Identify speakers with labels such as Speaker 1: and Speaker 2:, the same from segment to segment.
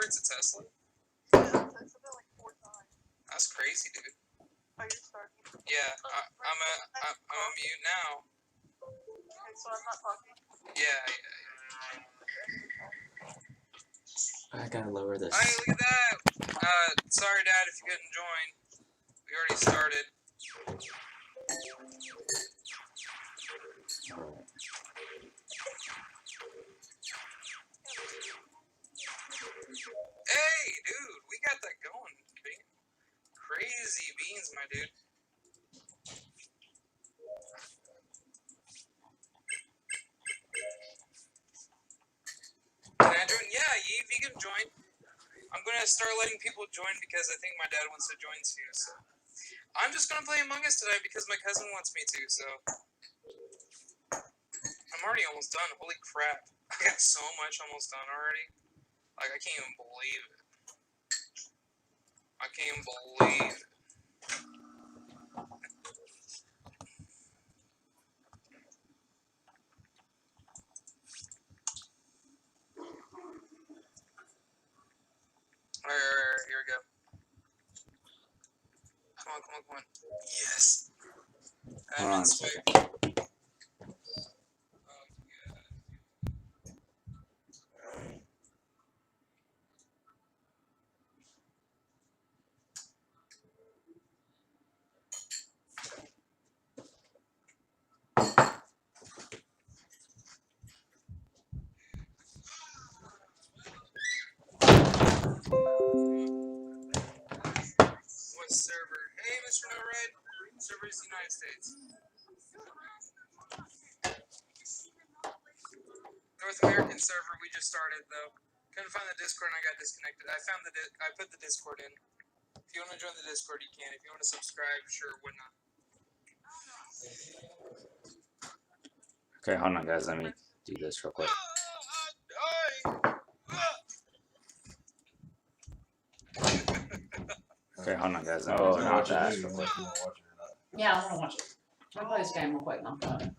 Speaker 1: upgrade to Tesla?
Speaker 2: Yeah, I said that like 4 times.
Speaker 1: That's crazy, dude.
Speaker 2: Are you starting?
Speaker 1: Yeah, I'm a mute now.
Speaker 2: Okay, so I'm not talking.
Speaker 1: Yeah.
Speaker 3: I gotta lower this.
Speaker 1: Hey, look at that. Sorry, Dad, if you couldn't join. We already started.
Speaker 3: Alright.
Speaker 1: Hey, dude, we got that going. Crazy beans, my dude. Can I join? Yeah, Yves, you can join. I'm going to start letting people join because I think my dad wants to join too, so. I'm just going to play Among Us today because my cousin wants me to, so. I'm already almost done. Holy crap. I got so much almost done already. Like, I can't even believe it. I can't even believe it. Alright, here we go. Come on. Yes!
Speaker 3: Hold on a
Speaker 1: Admin
Speaker 3: second.
Speaker 1: space. What server? Hey, Mr. No Red. Server is the United States. North American server we just started though. Couldn't find the Discord and I got disconnected. I found I put the Discord in. If you want to join the Discord, you can. If you want to subscribe, sure, whatnot.
Speaker 3: Okay, hold on, guys. Let me do this real quick. Okay, hold on, guys. Let me not that.
Speaker 4: Yeah, I want to watch it. I'm gonna play this game real quick. And I'm done.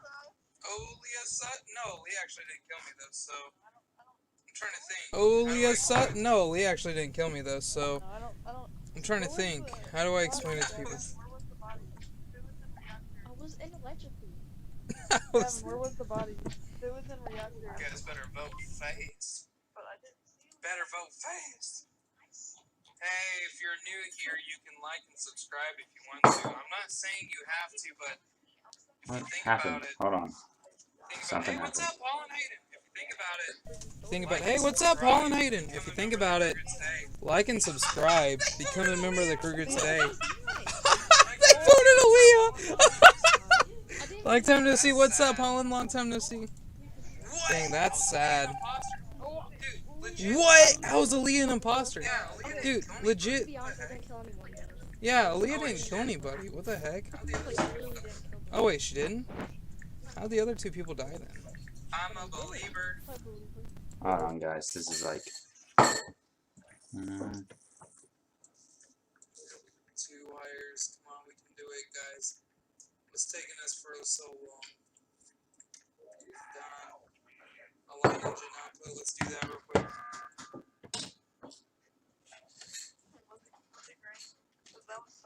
Speaker 1: Oh, Leah Sutton? No, Leah actually didn't kill me though, so. I'm trying to think. Oh, Leah Sutton? No, Leah actually didn't kill me though, so.
Speaker 2: No, I don't.
Speaker 1: I'm trying to think. How do I explain it to people?
Speaker 2: Where was the body? It was in reactor.
Speaker 5: I was in electrical.
Speaker 2: Evan, where was the body? It was in reactor.
Speaker 1: You guys better vote fast.
Speaker 2: But I didn't see it.
Speaker 1: Better vote fast. Hey, if you're new here, you can like and subscribe if you want to. I'm not saying you have to, but if
Speaker 3: What
Speaker 1: you think
Speaker 3: happened?
Speaker 1: about it,
Speaker 3: Hold on.
Speaker 1: think about,
Speaker 3: Something
Speaker 1: hey, what's
Speaker 3: happened.
Speaker 1: up, Paul and Hayden? If you think about it, hey, what's up, Paul and Hayden? If you think about it, like and subscribe. Become a member of the Kruger today. They voted Aaliyah. Long time no see. What's up, Holland? Long time no see. Dang, that's sad. What? How's Aaliyah an imposter? Dude, legit.
Speaker 5: To be honest, I didn't kill anyone.
Speaker 1: Yeah, Aaliyah didn't kill anybody. What the heck?
Speaker 5: Like, literally didn't kill
Speaker 1: Oh, wait, she didn't? How'd the other two people die then? I'm a believer.
Speaker 5: I believe it.
Speaker 3: Hold on, guys. This is like.
Speaker 1: 2 wires. Come on, we can do it, guys. What's taking us for so long? Done. Align engine output. Let's do that real quick.
Speaker 2: That was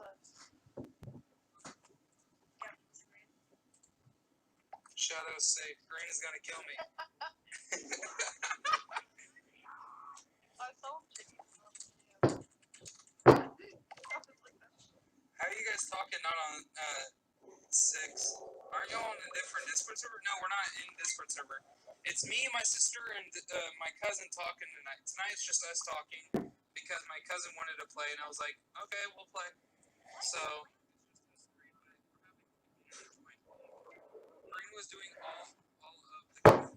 Speaker 1: Shadows say green is gonna kill me.
Speaker 2: I saw him taking
Speaker 1: How are you guys talking? Not on 6. Aren't you on a different Discord server? No, we're not in Discord server. It's me, my sister, and my cousin talking tonight. Tonight it's just us talking because my cousin wanted to play, and I was like, okay, we'll play. So Green was doing all of the.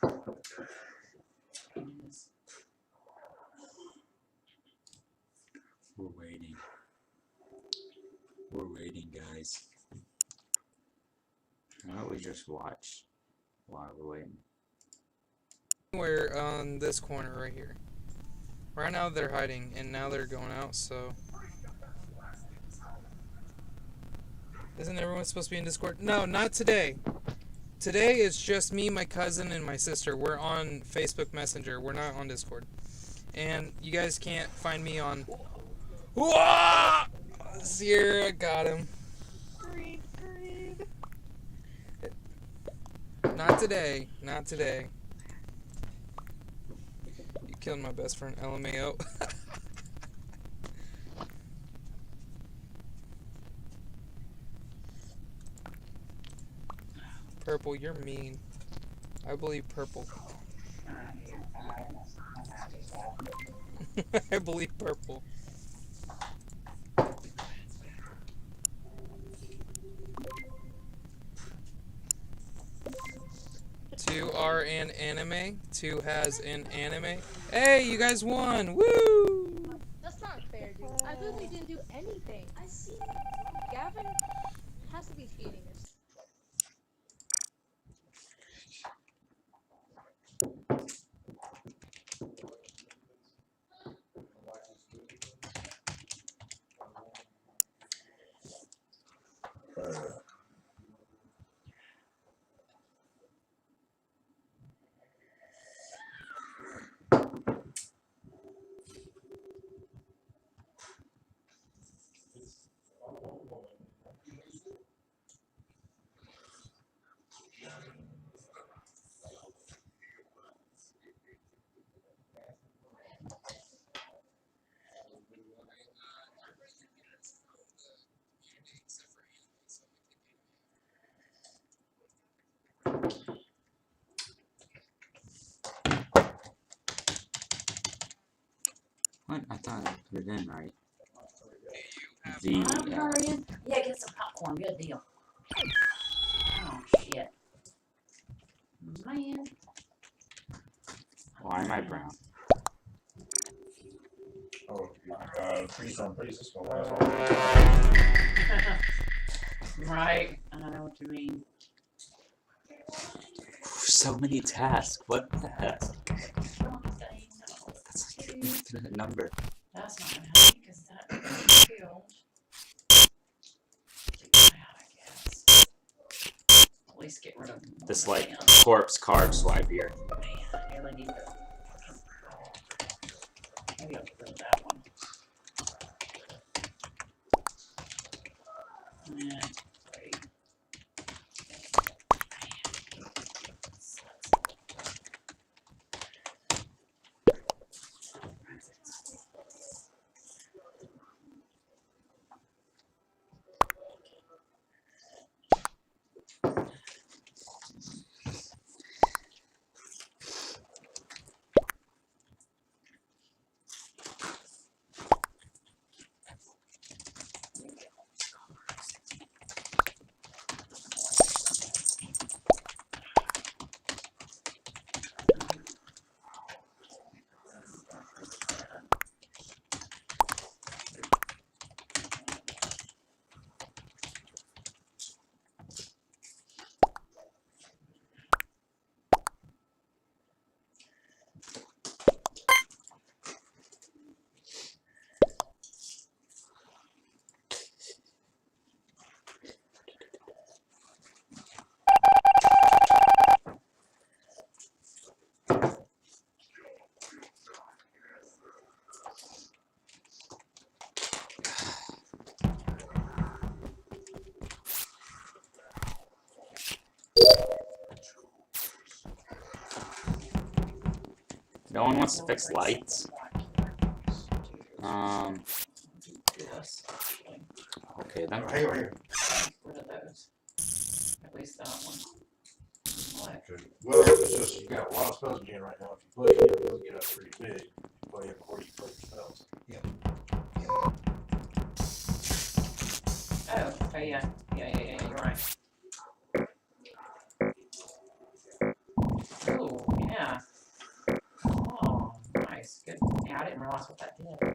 Speaker 3: We're waiting. We're waiting, guys. Why don't we just watch while we're waiting?
Speaker 1: We're on this corner right here. Right now they're hiding, and now they're going out, so... Isn't everyone supposed to be in Discord? No, not today. Today it's just me, my cousin, and my sister. We're on Facebook Messenger. We're not on Discord. And you guys can't find me on... Whoa! Sierra got him.
Speaker 2: Green, green.
Speaker 1: Not today. Not today. You killed my best friend, LMAO. Purple, you're mean. I believe purple. I believe purple. Two are an anime. Two has an anime. Hey, you guys won! Woo!
Speaker 5: That's not fair, dude. I literally didn't do anything. I see. Gavin has to be cheating this.
Speaker 3: What? I thought I put it in right.
Speaker 4: I'm hurrying. Yeah, get some popcorn. Good deal. Oh, shit. Man.
Speaker 3: Why am I brown?
Speaker 6: Oh, pretty some places go last.
Speaker 4: Right. I know what you mean.
Speaker 3: So many tasks. What the heck?
Speaker 4: That's
Speaker 3: That's like an infinite number.
Speaker 4: not gonna help because that killed. I guess. At least get rid of
Speaker 3: This like corpse card swipe here.
Speaker 4: Man, I really need to. Maybe I'll get rid of that one. Yeah, great.
Speaker 3: No one wants to fix lights.
Speaker 4: Yes.
Speaker 3: Okay then.
Speaker 6: Hey, right here.
Speaker 4: Rid of those. At least that one. What?
Speaker 6: Well, it's just you got a lot of spells again right now. If you play him, he'll get up pretty big. If you play him before you play your spells.
Speaker 4: Oh, okay, yeah. Yeah, you're right. Ooh. I didn't realize what that did.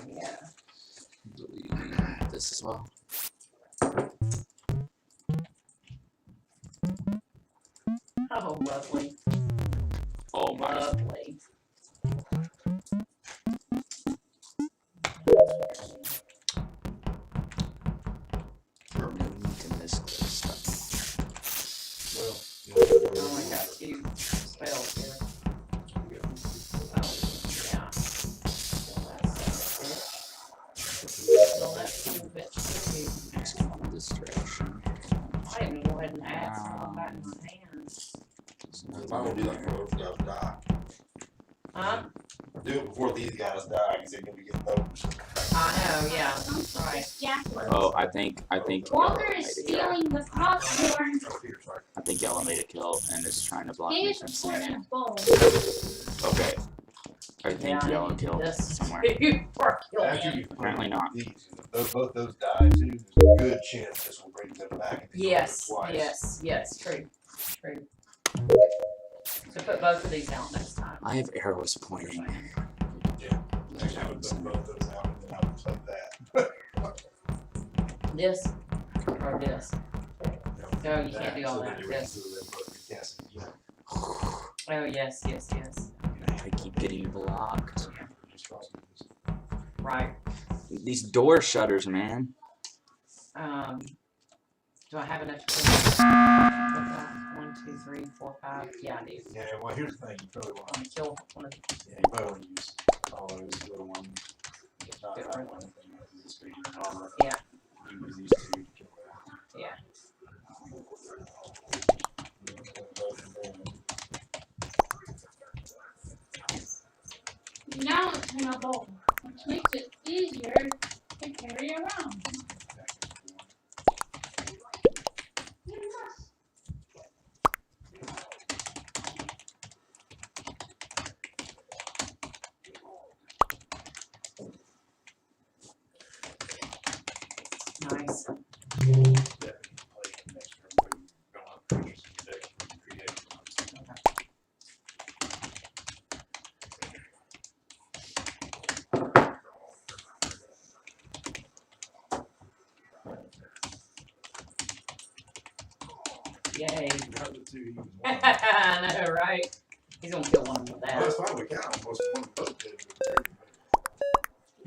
Speaker 4: Yeah.
Speaker 3: This as well.
Speaker 4: Oh, lovely.
Speaker 3: Oh my.
Speaker 4: Lovely.
Speaker 3: Into this stuff.
Speaker 6: Well,
Speaker 4: Oh, I got two spells here. Oh, yeah. Well, that's a little bit tricky.
Speaker 3: Let's go in this direction.
Speaker 4: I didn't go ahead and add some of that in my hands.
Speaker 6: I'm gonna do that before those guys die.
Speaker 4: Huh?
Speaker 6: Do it before these guys die, because they're gonna be getting those.
Speaker 4: I know, yeah. Right.
Speaker 3: Oh, I think
Speaker 7: Walker is stealing the popcorn.
Speaker 6: Oh, here, sorry.
Speaker 3: I think Yellow made a kill and is trying to block me
Speaker 7: Here's
Speaker 3: from
Speaker 7: the
Speaker 3: seeing it.
Speaker 7: bowl.
Speaker 3: Okay. I think
Speaker 4: Yeah,
Speaker 3: Yellow
Speaker 4: I need
Speaker 3: killed
Speaker 4: this
Speaker 3: somewhere.
Speaker 4: for
Speaker 6: After
Speaker 4: killing.
Speaker 6: you
Speaker 3: Apparently not.
Speaker 6: these, both those die too, there's a good chance this will bring them back. If they go
Speaker 4: Yes,
Speaker 6: twice.
Speaker 4: yes, true. True. So put both of these out next time.
Speaker 3: I have arrows pointing.
Speaker 6: Yeah. Actually, I would put both those out and then I would play that.
Speaker 4: This or this. No, you can't
Speaker 6: That,
Speaker 4: do all
Speaker 6: so
Speaker 4: that.
Speaker 6: then you
Speaker 4: This.
Speaker 6: do them both. Yes, yeah.
Speaker 4: Oh, yes, yes, yes.
Speaker 3: I keep getting blocked.
Speaker 4: Right.
Speaker 3: These door shutters, man.
Speaker 4: Do I have enough to put 1, 2, 3, 4, 5? Yeah, I do.
Speaker 6: Yeah, well, here's the thing, you probably want
Speaker 4: I'm
Speaker 6: to,
Speaker 4: kill one of
Speaker 6: yeah, you probably want to use all those little ones. Not that one, but you know, this big armor.
Speaker 4: Yeah.
Speaker 6: You use these two to kill that.
Speaker 4: Yeah.
Speaker 7: Now it's in a bowl, which makes it easier to carry around.
Speaker 4: Nice. Yay. I know, right? He's gonna kill one with that.
Speaker 6: That's fine, we count. Most of them both did.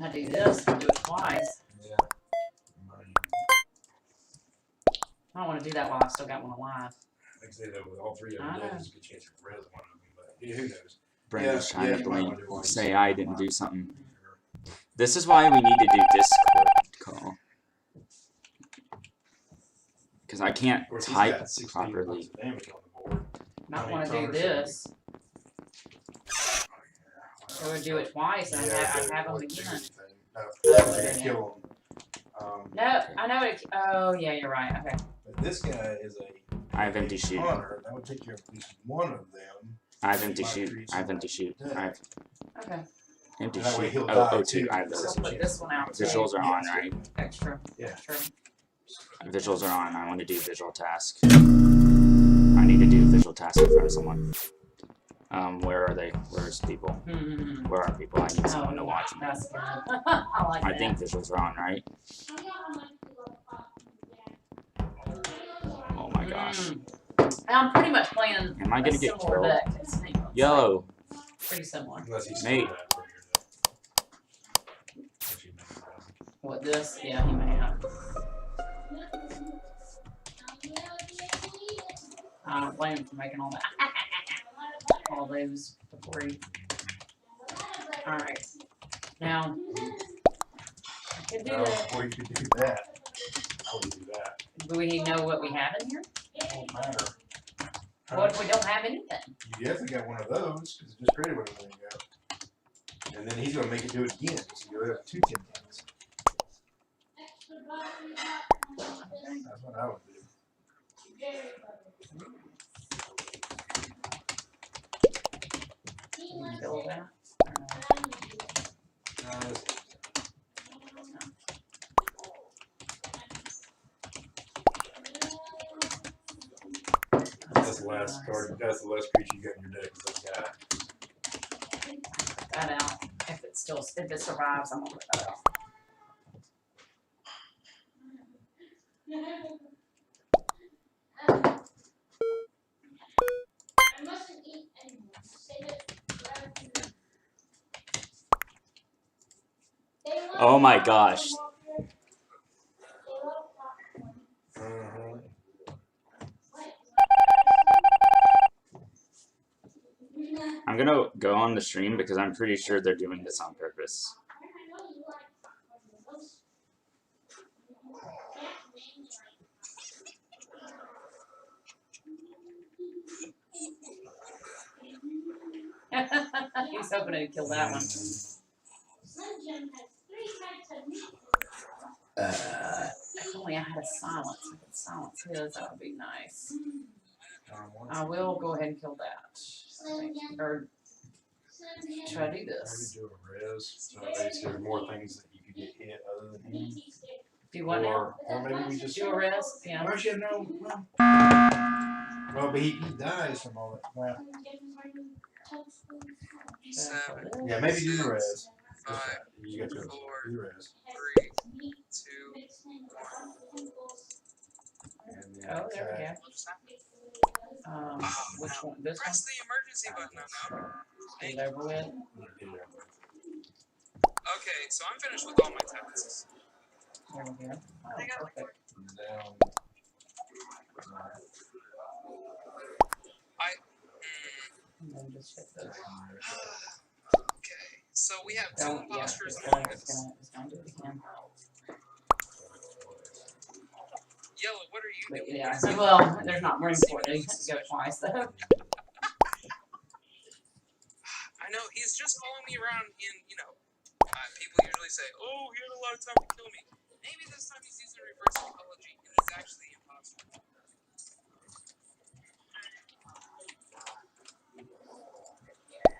Speaker 4: I do this and do it twice.
Speaker 6: Yeah.
Speaker 4: I don't want to do that while I still got one alive.
Speaker 6: Like I say though, with all three of
Speaker 4: I
Speaker 6: them,
Speaker 4: know.
Speaker 6: there's a good chance you res one of them, but yeah, who knows?
Speaker 3: Brenda's
Speaker 6: Yeah,
Speaker 3: trying
Speaker 6: yeah,
Speaker 3: to
Speaker 6: you might
Speaker 3: blame,
Speaker 6: wanna do one.
Speaker 3: say I didn't do something. This is why we need to do Discord call. Because I can't
Speaker 6: Of course, he's
Speaker 3: type
Speaker 6: got 16
Speaker 3: properly.
Speaker 6: points of damage on the board.
Speaker 4: Might want to do this. So we do it twice and I have them again.
Speaker 6: No,
Speaker 4: Oh,
Speaker 6: you're
Speaker 4: yeah.
Speaker 6: gonna kill him.
Speaker 4: No, I know it. Oh, yeah, you're right. Okay.
Speaker 6: But this guy is a
Speaker 3: I have empty shoot.
Speaker 6: hunter. That would take care of at least one of them.
Speaker 3: I have empty shoot. I have empty shoot. I have
Speaker 4: Okay.
Speaker 3: empty
Speaker 6: That way
Speaker 3: shoot.
Speaker 6: he'll
Speaker 3: Oh,
Speaker 6: die
Speaker 3: oh, two.
Speaker 6: too.
Speaker 3: I have
Speaker 4: So
Speaker 3: those.
Speaker 4: I'll put this one out too.
Speaker 3: Visuals are on, right?
Speaker 4: Extra.
Speaker 6: Yeah.
Speaker 4: Extra.
Speaker 3: Visuals are on. I want to do visual task. I need to do visual task in front of someone. Where are they? Where's people?
Speaker 4: Mm-hmm.
Speaker 3: Where are people? I need someone to watch me.
Speaker 4: That's good. I like
Speaker 3: I
Speaker 4: that.
Speaker 3: think visuals are on, right? Oh my gosh.
Speaker 4: I'm pretty much playing
Speaker 3: Am I
Speaker 4: a
Speaker 3: gonna get
Speaker 4: similar
Speaker 3: killed?
Speaker 4: deck. It's like
Speaker 3: Yellow.
Speaker 4: pretty similar.
Speaker 6: Unless he's
Speaker 3: Mate.
Speaker 4: What, this? Yeah, he may have. I don't blame him for making all that. All those for free. Alright. Now, I could do that.
Speaker 6: Or you could do that. I would do that.
Speaker 4: Do we know what we have in here?
Speaker 6: It won't matter.
Speaker 4: What if we don't have anything?
Speaker 6: You definitely got one of those, because it just created one of them ago. And then he's going to make it do it again, so you'll have two 10-10s. That's what I would do.
Speaker 4: Kill that?
Speaker 6: That's
Speaker 4: Nice.
Speaker 6: card. That's the last creature you got in your deck. Is this guy.
Speaker 4: Put that out. If it survives, I'm gonna put that out.
Speaker 7: I mustn't eat anymore. Save it forever. They love
Speaker 3: Oh my
Speaker 7: popcorn,
Speaker 3: gosh.
Speaker 7: Walker. They love popcorn.
Speaker 3: I'm gonna go on the stream because I'm pretty sure they're doing this on purpose.
Speaker 7: I know you like popcorn. Those
Speaker 4: He's hoping to kill that one.
Speaker 7: Slim Jim has 3 types of meat.
Speaker 4: If only I had a silence. I could silence his. That would be nice. I will go ahead and kill that. Or should I do this?
Speaker 6: Maybe do a res. So maybe there's more things that you could get hit other than him.
Speaker 4: Do what now?
Speaker 6: Or maybe we just
Speaker 4: Do a res? Yeah.
Speaker 6: Well, actually, no. Well, but he dies from all that. Well,
Speaker 1: Seven.
Speaker 6: yeah, maybe do the res.
Speaker 1: 5,
Speaker 6: You got to
Speaker 1: 4,
Speaker 6: do the res.
Speaker 1: 3, 2, 1.
Speaker 6: And then
Speaker 4: Oh, there we
Speaker 6: attack.
Speaker 4: go. Which one? This one?
Speaker 1: Press the emergency button on that.
Speaker 4: Get it over with.
Speaker 1: Okay, so I'm finished with all my tasks.
Speaker 4: There we go. Oh, perfect.
Speaker 6: Down.
Speaker 4: And then just hit those.
Speaker 1: Okay, so we have 2
Speaker 4: Don't, yeah,
Speaker 1: imposters
Speaker 4: it's
Speaker 1: among
Speaker 4: gonna,
Speaker 1: us.
Speaker 4: it's gonna do it again.
Speaker 1: Yellow, what are you
Speaker 4: But
Speaker 1: doing?
Speaker 4: yeah, well, there's not room for it. You have to go twice though.
Speaker 1: I know, he's just following me around in, people usually say, oh, he had a lot of time to kill me. Maybe this time he's using reverse psychology and he's actually the imposter.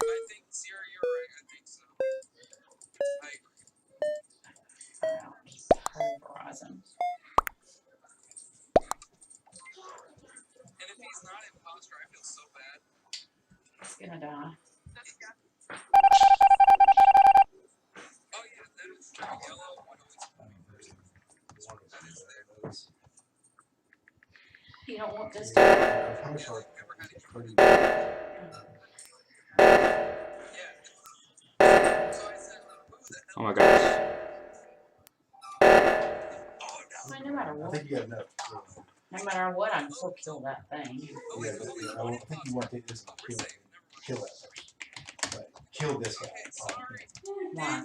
Speaker 1: I think, Sierra, you're right. I think so. I agree.
Speaker 4: Horizon.
Speaker 1: And if he's not imposter, I feel so bad.
Speaker 4: It's gonna die.
Speaker 1: Oh yeah, that is true. Yellow would always that is there.
Speaker 4: You don't want this to.
Speaker 1: Never had a Yeah. So I said, who the hell?
Speaker 3: Oh my gosh.
Speaker 1: Oh
Speaker 4: I mean, no matter
Speaker 6: I
Speaker 4: what,
Speaker 6: think you got enough.
Speaker 4: no matter what, I can still kill that thing.
Speaker 1: no. Oh,
Speaker 6: Yeah,
Speaker 1: wait,
Speaker 6: but
Speaker 1: only
Speaker 6: I
Speaker 1: one
Speaker 6: think you want to take this and
Speaker 1: We're safe.
Speaker 6: kill that first. Right. Kill this guy.
Speaker 1: Okay, sorry.
Speaker 4: Why?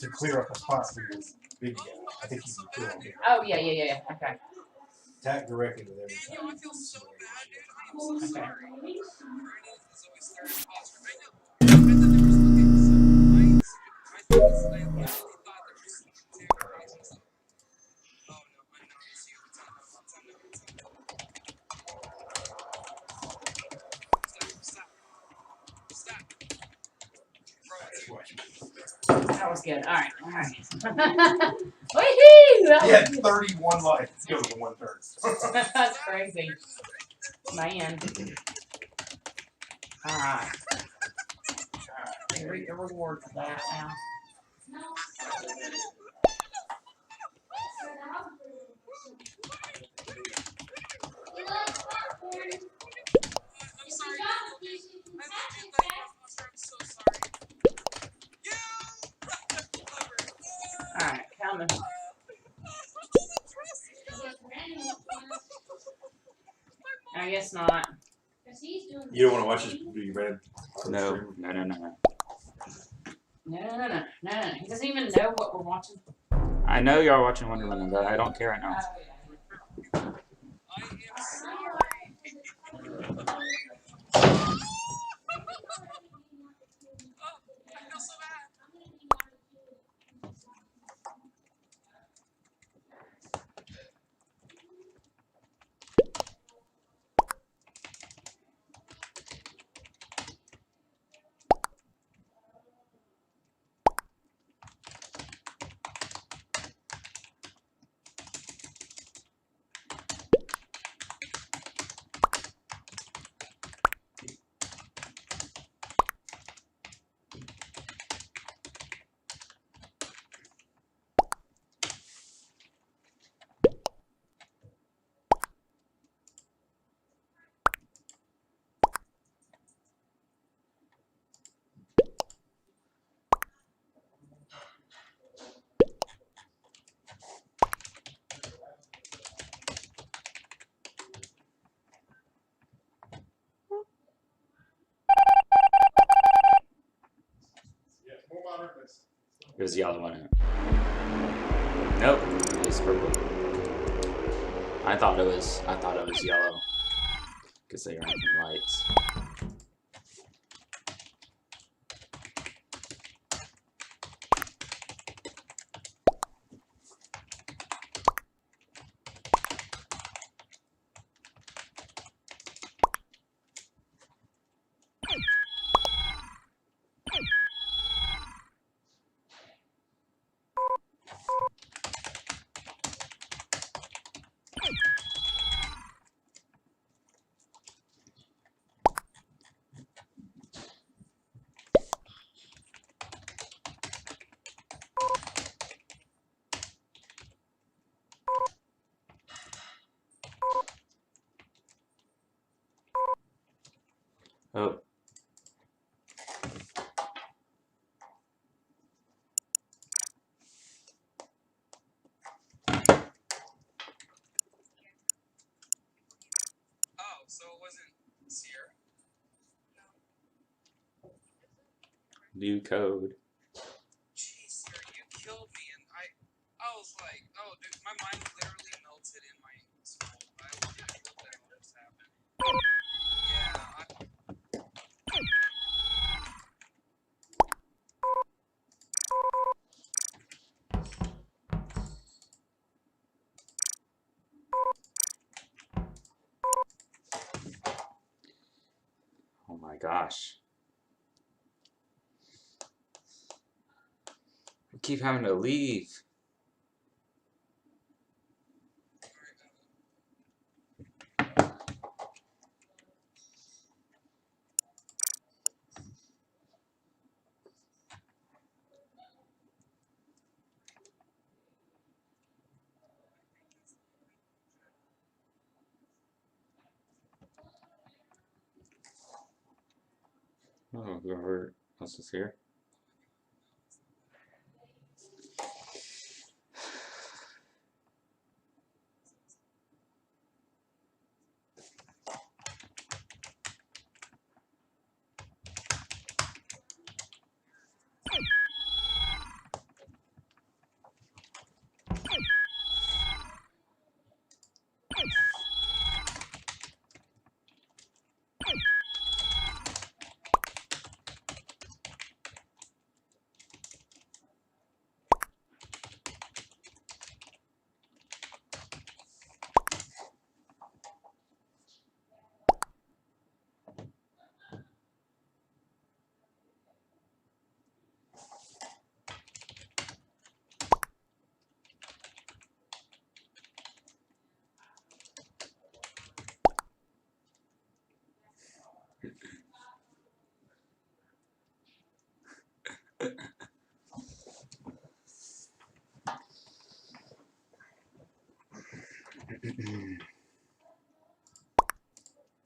Speaker 6: To clear up a spot for your big guy. I think you can kill him.
Speaker 4: Oh yeah, yeah, yeah, yeah. Okay.
Speaker 6: Attack directly with every
Speaker 1: Daniel, I feel so bad, dude. I am so
Speaker 4: Okay.
Speaker 1: sorry. Brandon is always third imposter. I know. I thought there was looking, so I literally thought there was 2 crazies. Oh no, I know it's you. It's on no. Stop. Bro, it's you.
Speaker 4: That was good. All right. Woohoo! That
Speaker 6: Yeah,
Speaker 4: was good.
Speaker 6: 31 life. Let's go with 1 turn.
Speaker 4: That's crazy. Man. Alright. You reap the reward for that now.
Speaker 7: You like popcorn?
Speaker 1: I'm sorry.
Speaker 7: If
Speaker 1: I
Speaker 7: you
Speaker 1: love
Speaker 7: got
Speaker 1: you,
Speaker 7: it,
Speaker 1: Lady Imposter. I'm so sorry. Yeah!
Speaker 4: Alright, coming. I guess not.
Speaker 6: You don't want to watch this be red?
Speaker 3: No.
Speaker 4: No. He doesn't even know what we're watching.
Speaker 3: I know y'all are watching Wonder Woman, but I don't care right now.
Speaker 1: I am sorry. I feel so bad.
Speaker 3: It was yellow, wasn't it? Nope, it was purple. I thought it was yellow because they were making lights. Oh.
Speaker 1: Oh, so it wasn't Sierra.
Speaker 3: New code.
Speaker 1: Jeez, Sierra, you killed me, and I was like, oh, dude, my mind literally melted in my soul. I was like, what the hell just happened? Yeah,
Speaker 3: Oh my gosh. We keep having to leave. Oh, whoever else is here.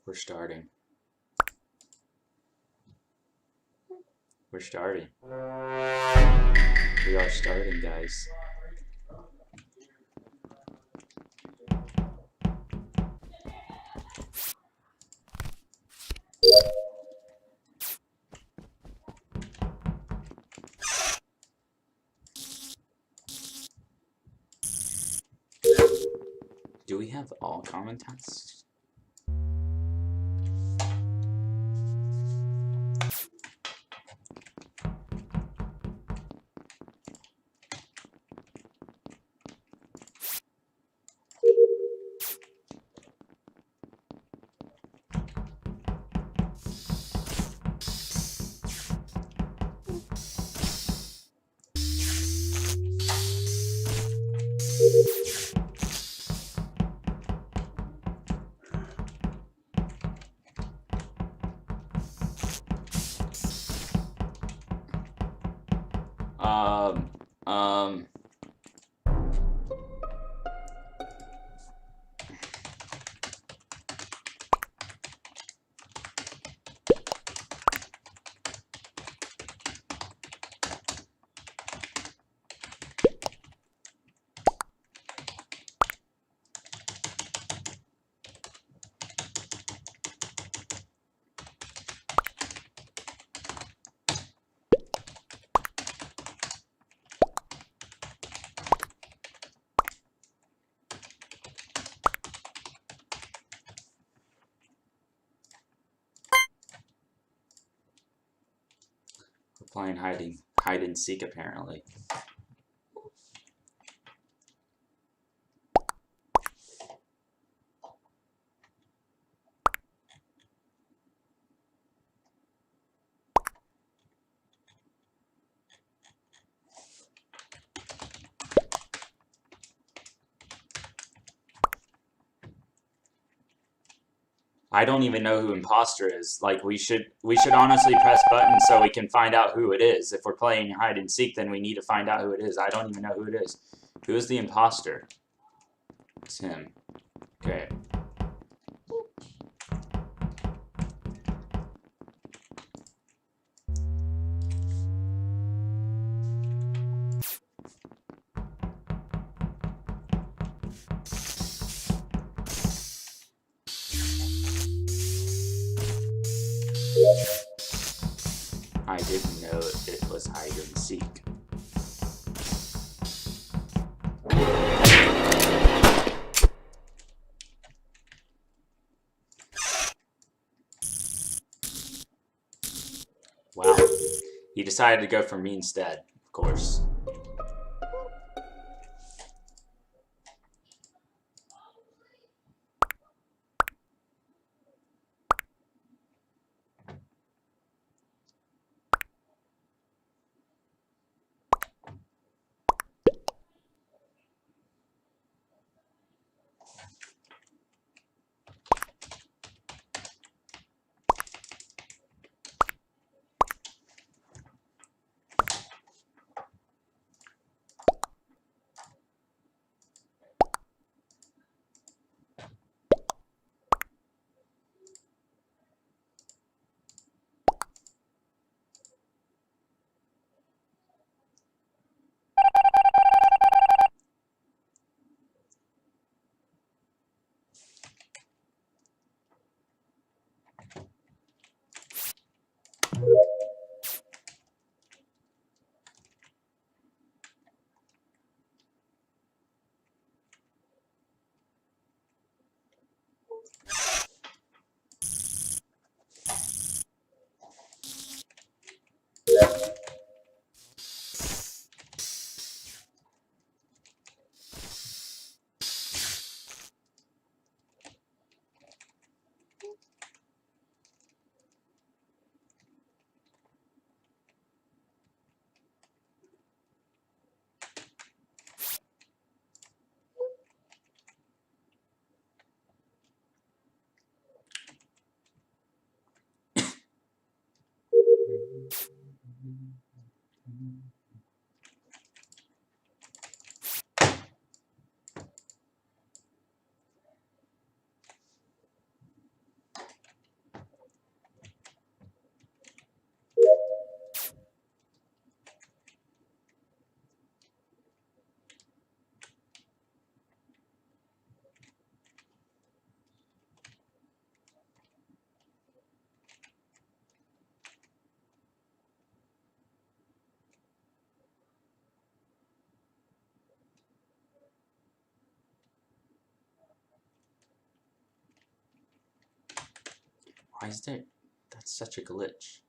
Speaker 3: We're starting. We're starting. We are starting, guys. Do we have all common tasks? Um. playing hide and seek apparently. I don't even know who imposter is. Like we should honestly press buttons so we can find out who it is. If we're playing hide and seek, then we need to find out who it is. I don't even know who it is. Who is the imposter? It's him. Okay. I didn't know it was hide and seek. Wow. He decided to go for me instead, of course. Why is there? That's such a glitch.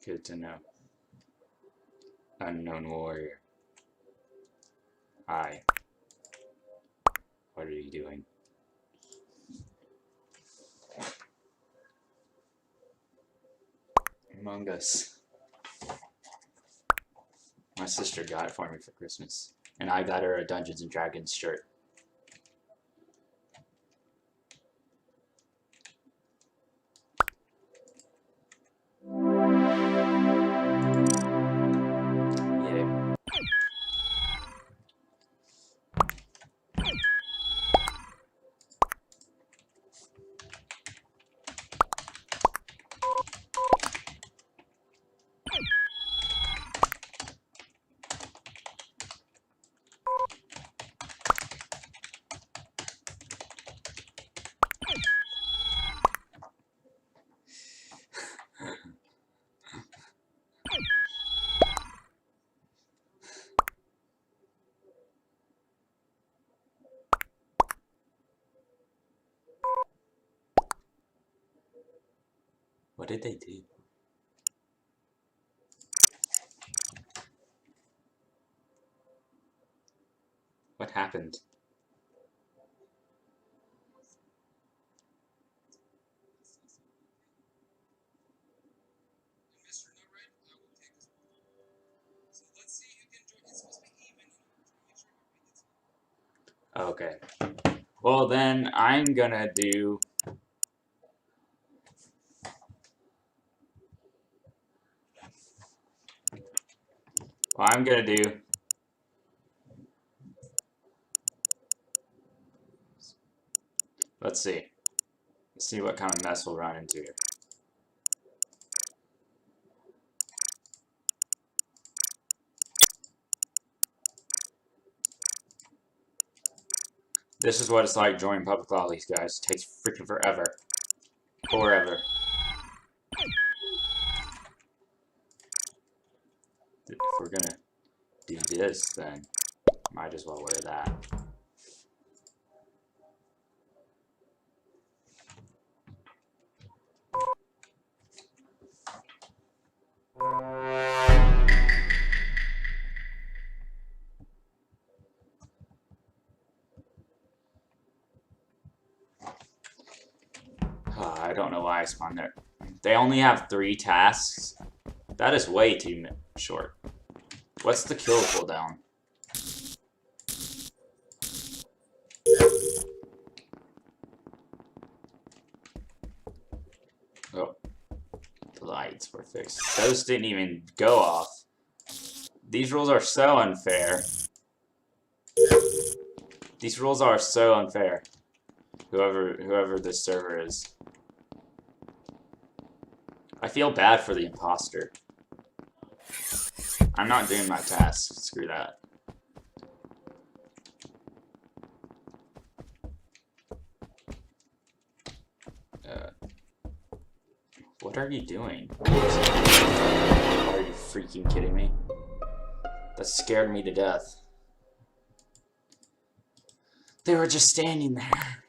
Speaker 3: Good to know. Unknown warrior. Hi. What are you doing? Among Us. My sister got it for me for Christmas. And I got her a Dungeons and Dragons shirt. Yay. What did they do? What happened? Okay. Well, then I'm gonna do. Well, I'm gonna do. Let's see. Let's see what kind of mess we'll run into here. This is what it's like joining public lobbies, guys. It takes freaking forever. Forever. If we're gonna do this, then might as well wear that. I don't know why I spawned there. They only have 3 tasks. That is way too short. What's the kill cooldown? Oh, the lights were fixed. Those didn't even go off. These rules are so unfair. These rules are so unfair. Whoever this server is. I feel bad for the imposter. I'm not doing my task. Screw that. What are you doing? Are you freaking kidding me? That scared me to death. They were just standing there.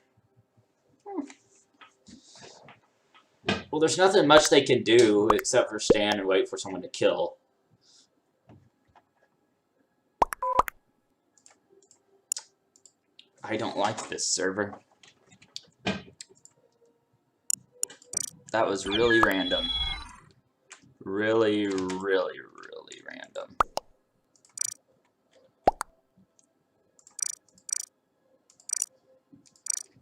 Speaker 3: Well, there's nothing much they can do except for stand and wait for someone to kill. I don't like this server. That was really random. Really, really, really random.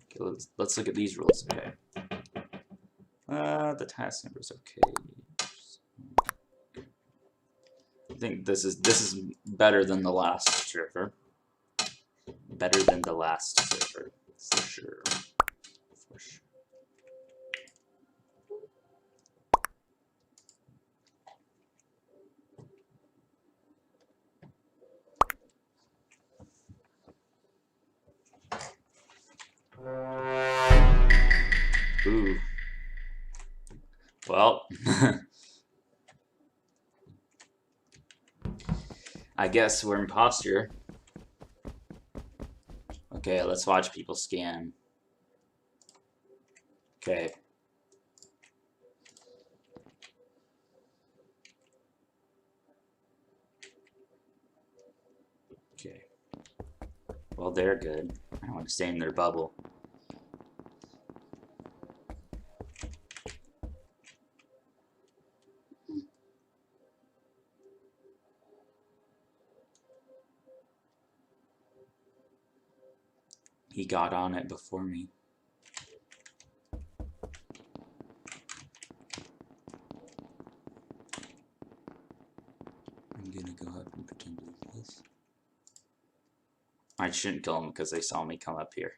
Speaker 3: Okay, let's look at these rules. Okay. The task number is okay. I think this is better than the last server. Better than the last server, for sure. For sure. Ooh. Well, I guess we're imposter. Okay, let's watch people scan. Okay. Okay. Well, they're good. I don't want to stay in their bubble. He got on it before me. I'm gonna go up and pretend to do this. I shouldn't kill him because they saw me come up here.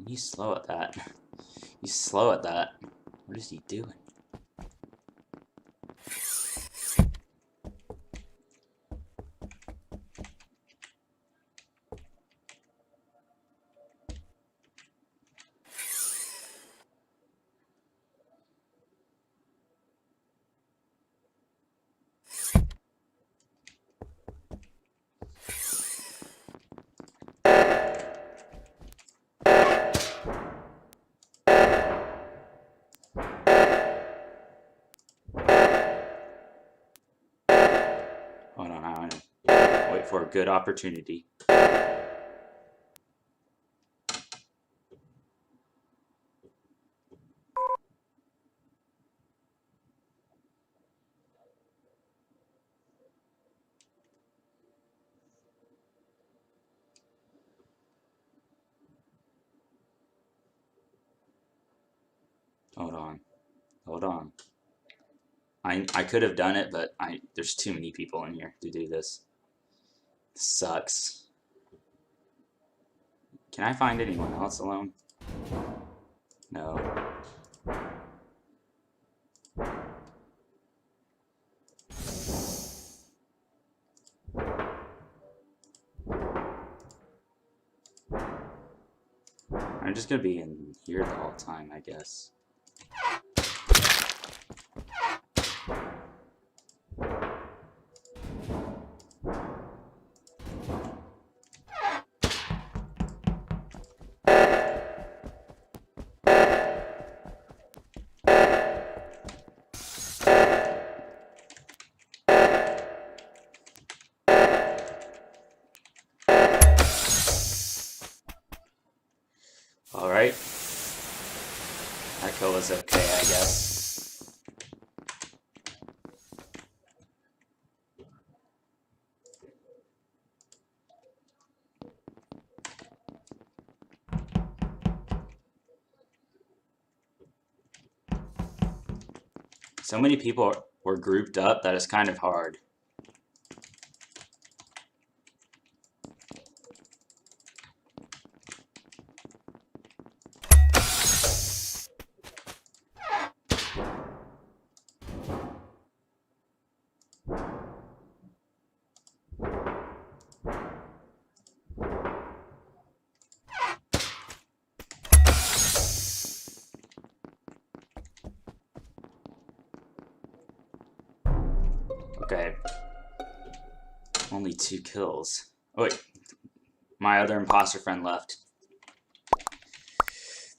Speaker 3: He's slow at that. He's slow at that. What is he doing? Hold on, I'm gonna wait for a good opportunity. Hold on. Hold on. I could have done it, but there's too many people in here to do this. Sucks. Can I find anyone else alone? No. I'm just gonna be in here the whole time, I guess. Alright. That kill was okay, I guess. So many people were grouped up that it's kind of hard. Okay. Only 2 kills. Oh, wait. My other imposter friend left.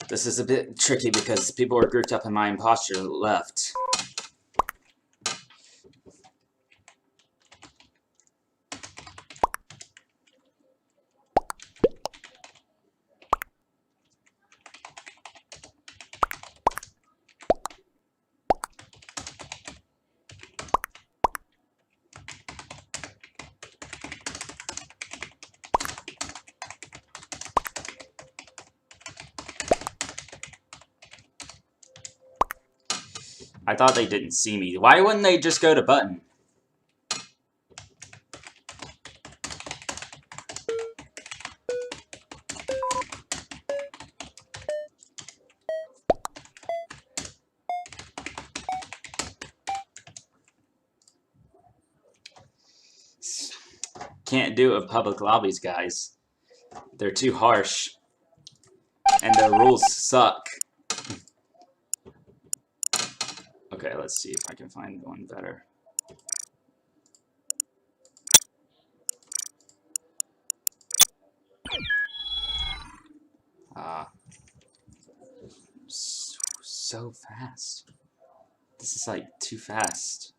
Speaker 3: This is a bit tricky because people were grouped up and my imposter left. I thought they didn't see me. Why wouldn't they just go to button? Can't do it with public lobbies, guys. They're too harsh. And their rules suck. Okay, let's see if I can find one better. So fast. This is like too fast.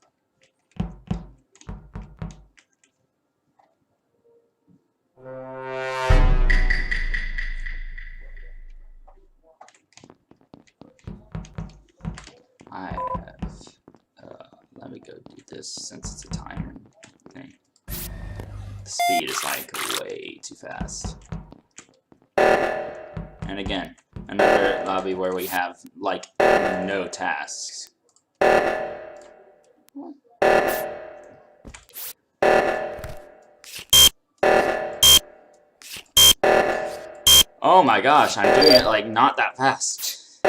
Speaker 3: I have, let me go do this since it's a timer thing. The speed is like way too fast. And again, another lobby where we have like no tasks. Oh my gosh, I'm doing it like not that fast. I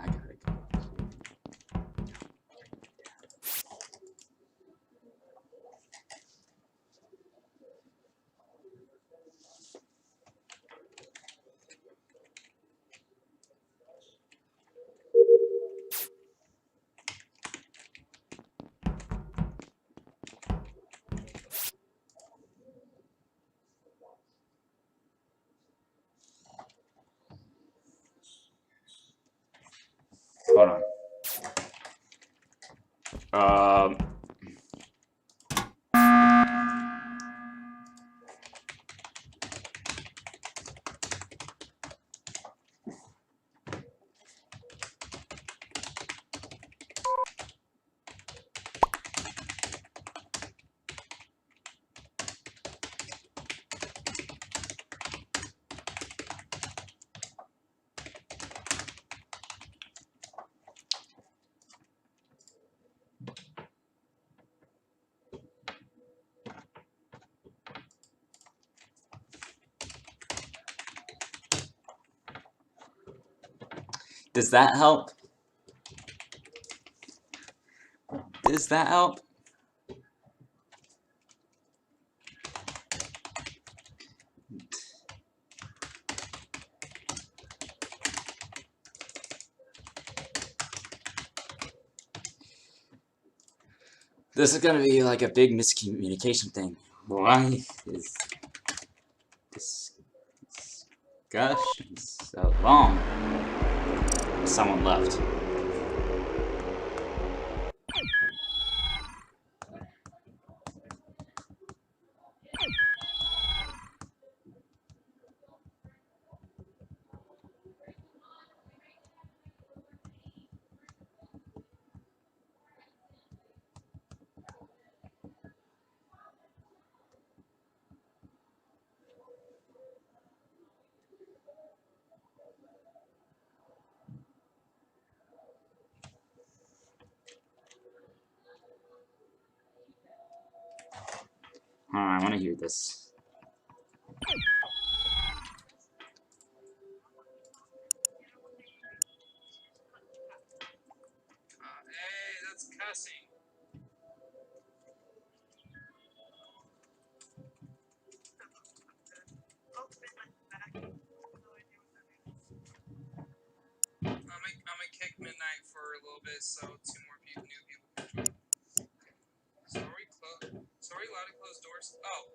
Speaker 3: gotta go. Hold on. Does that help? Does that help? This is gonna be like a big miscommunication thing. Why is this discussion so long? Someone left. I want to hear this.
Speaker 1: Hey, that's cussing. I'm gonna kick midnight for a little bit, so 2 more new people can join. So are we allowed to close doors? Oh,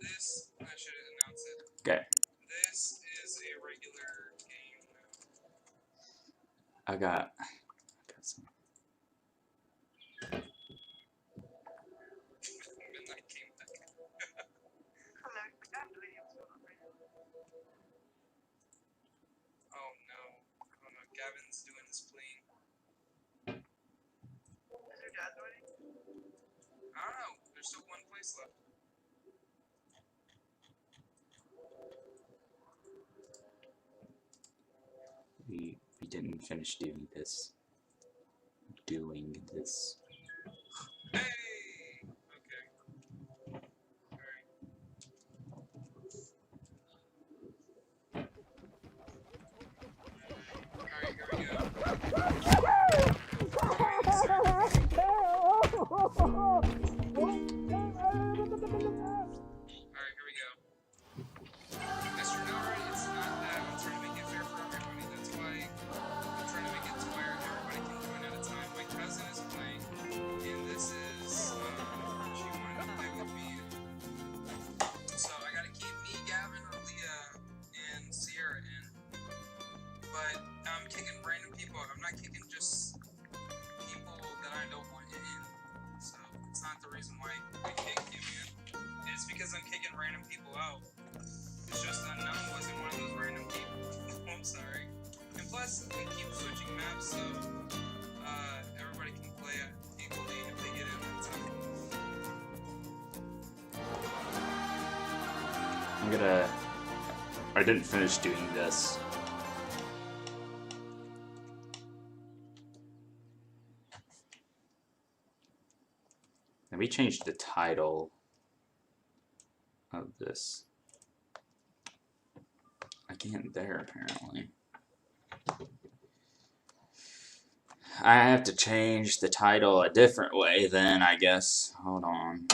Speaker 1: this I should announce it.
Speaker 3: Okay.
Speaker 1: This is a regular game now.
Speaker 3: I got some.
Speaker 1: Midnight came back. Oh no. Oh no, Gavin's doing his spleen. Is your dad joining? I don't know. There's still one place left.
Speaker 3: can finish doing this.
Speaker 1: Hey! Okay. Alright, here we go. Alright, here we go. Mr. Nora, it's not that I'm trying to make it fair for everybody. That's why I'm trying to make it to where everybody can join at a time. My cousin is playing, and this is, she wanted to play with me. So I gotta keep me, Gavin, Leah, and Sierra in. But I'm kicking random people. I'm not kicking just people that I don't want in. So it's not the reason why I kicked you in. It's because I'm kicking random people out. It's just Unknown wasn't one of those random people. I'm sorry. And plus, we keep switching maps, so everybody can play it equally if they get it on time.
Speaker 3: I didn't finish doing this. And we changed the title of this. I can't there apparently. I have to change the title a different way then, I guess. Hold on.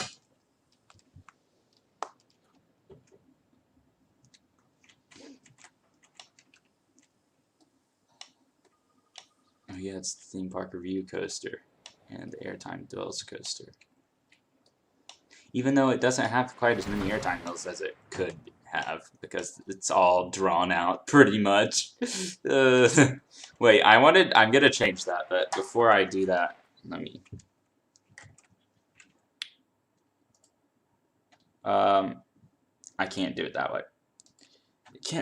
Speaker 3: Oh yeah, it's the theme park review coaster and the airtime dwells coaster. Even though it doesn't have quite as many airtime hills as it could have, because it's all drawn out pretty much. Wait, I'm gonna change that, but before I do that, let me. I can't do it that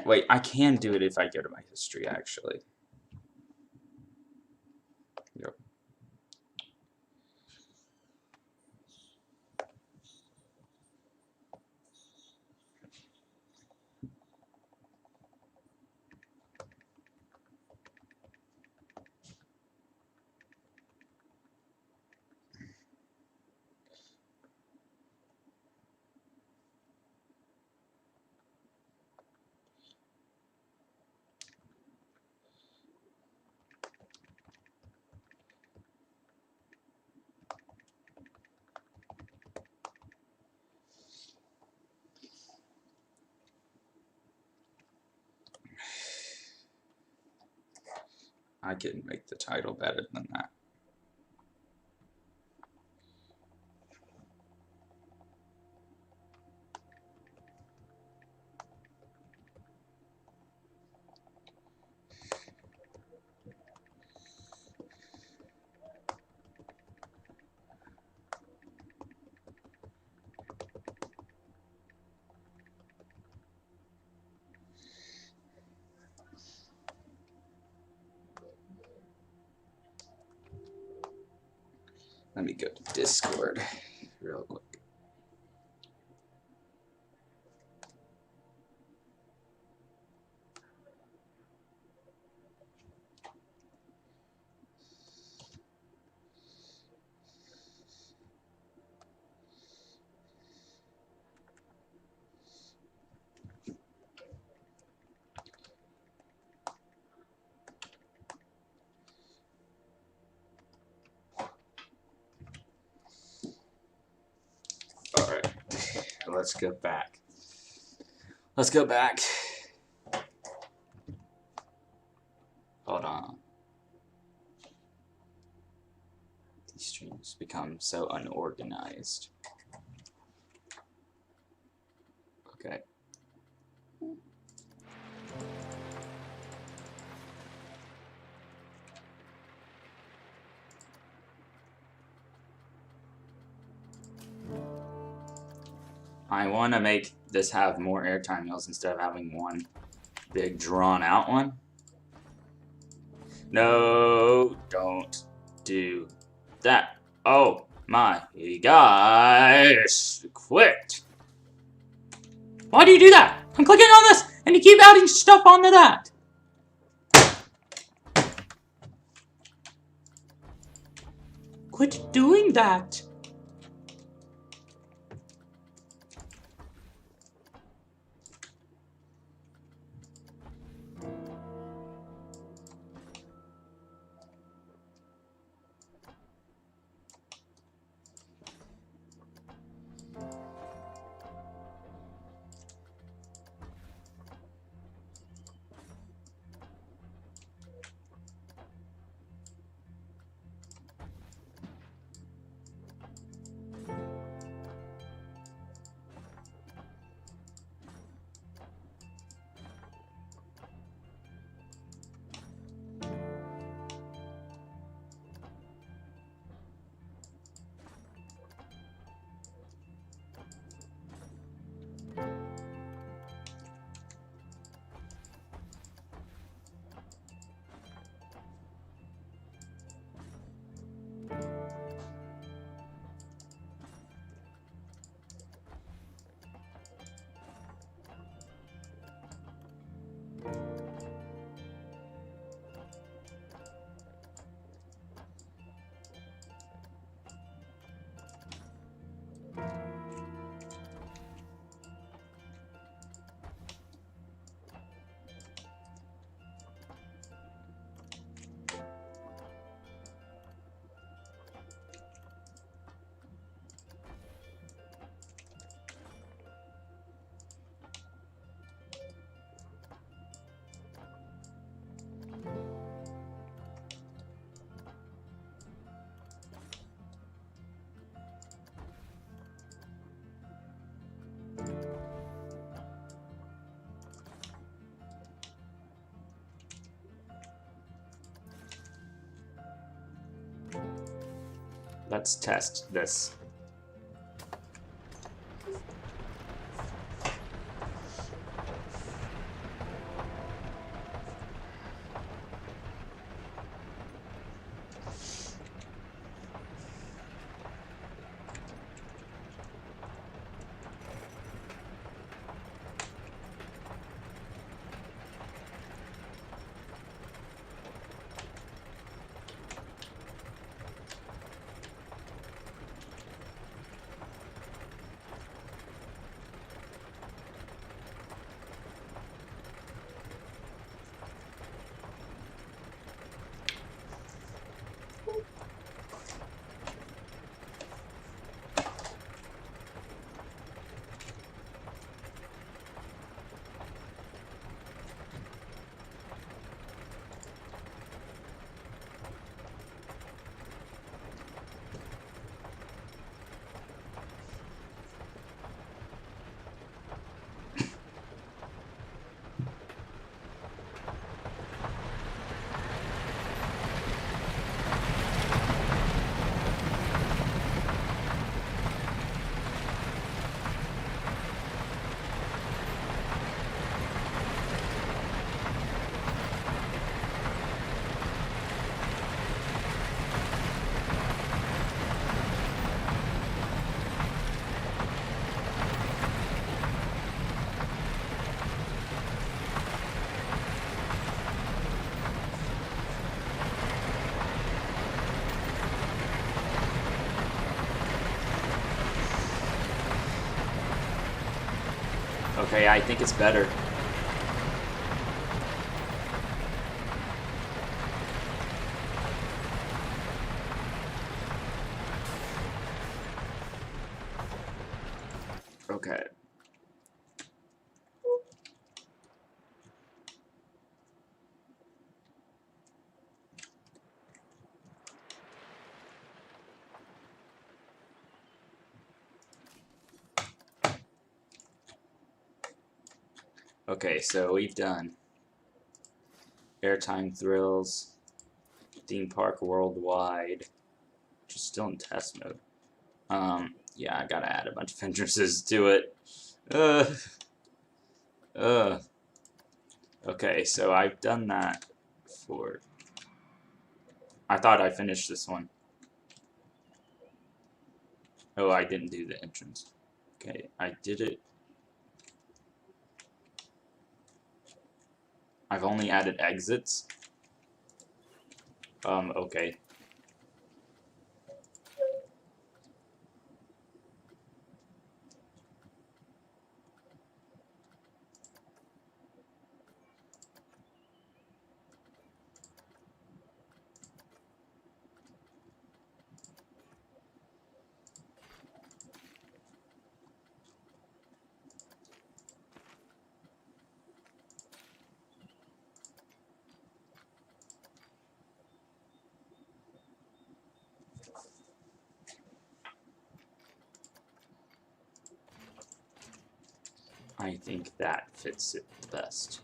Speaker 3: way. I can do it if I go to my history actually. Yep. I can make the title better than that. Let me go to Discord real quick. Alright, let's go back. Let's go back. Hold on. These streams become so unorganized. Okay. I want to make this have more airtime hills instead of having one big drawn out one. No, don't do that. Oh my gosh, quit. Why do you do that? I'm clicking on this and you keep adding stuff onto that. Quit doing that! Let's test this. Okay, I think it's better. Okay. Okay, so we've done Airtime Thrills, Theme Park Worldwide, which is still in test mode. Yeah, I gotta add a bunch of entrances to it. Okay, so I've done that for... I thought I finished this one. Oh, I didn't do the entrance. Okay, I did it. I've only added exits. Okay. I think that fits it the best.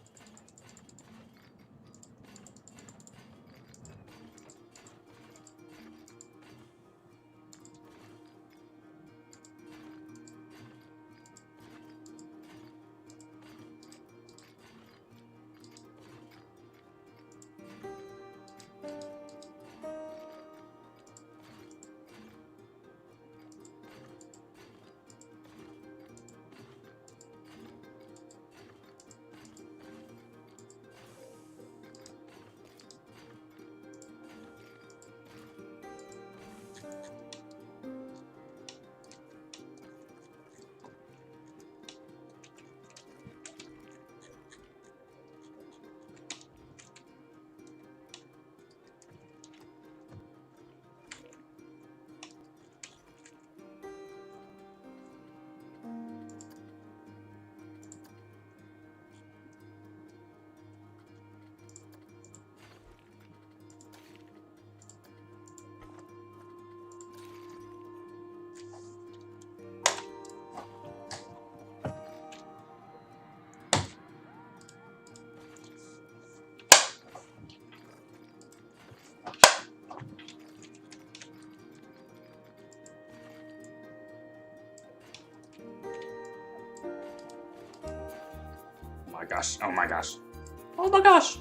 Speaker 3: Oh my gosh, oh my gosh. Oh my gosh!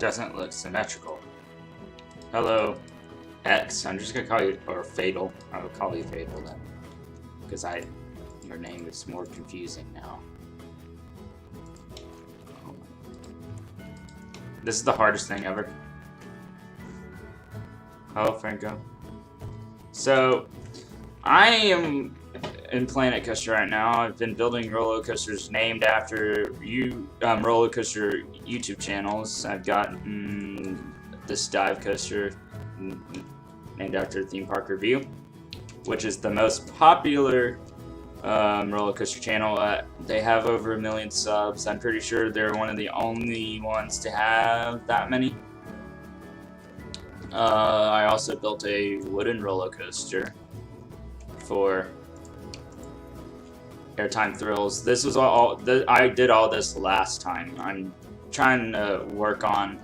Speaker 3: Doesn't look symmetrical. Hello, X. I'm just gonna call you, or Fatal. I will call you Fatal then, because your name is more confusing now. This is the hardest thing ever. Hello, Franco. So, I am in Planet Coaster right now. I've been building roller coasters named after roller coaster YouTube channels. I've got this dive coaster named after Theme Park Review, which is the most popular roller coaster channel. They have over 1 million subs. I'm pretty sure they're one of the only ones to have that many. I also built a wooden roller coaster for Airtime Thrills. This was I did all this last time. I'm trying to work on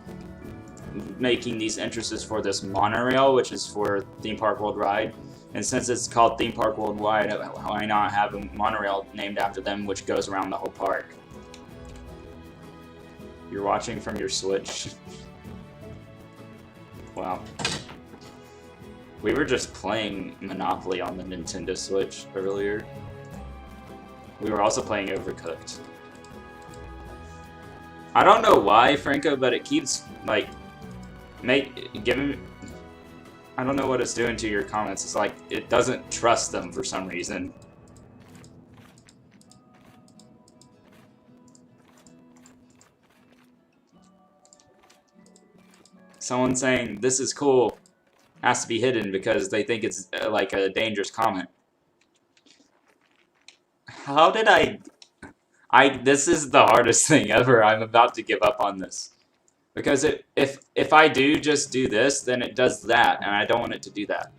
Speaker 3: making these entrances for this monorail, which is for Theme Park Worldwide. And since it's called Theme Park Worldwide, why not have a monorail named after them, which goes around the whole park? You're watching from your Switch. Wow. We were just playing Monopoly on the Nintendo Switch earlier. We were also playing Overcooked. I don't know why, Franco, but it keeps, like, giving... I don't know what it's doing to your comments. It's like, it doesn't trust them for some reason. Someone saying, this is cool, has to be hidden because they think it's like a dangerous comment. How did this is the hardest thing ever. I'm about to give up on this. Because if I do just do this, then it does that, and I don't want it to do that.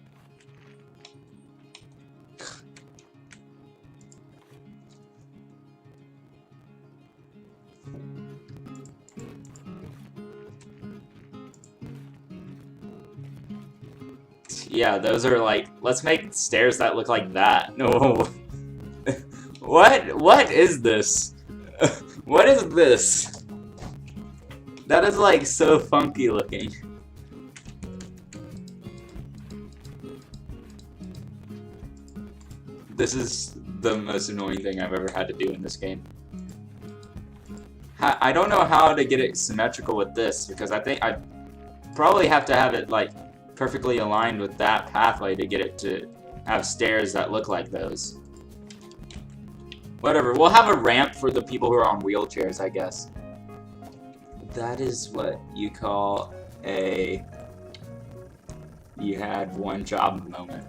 Speaker 3: Yeah, those are like, let's make stairs that look like that. No. What is this? What is this? That is like so funky looking. This is the most annoying thing I've ever had to do in this game. I don't know how to get it symmetrical with this, because I think I probably have to have it like perfectly aligned with that pathway to get it to have stairs that look like those. Whatever, we'll have a ramp for the people who are on wheelchairs, I guess. That is what you call a you had one job moment.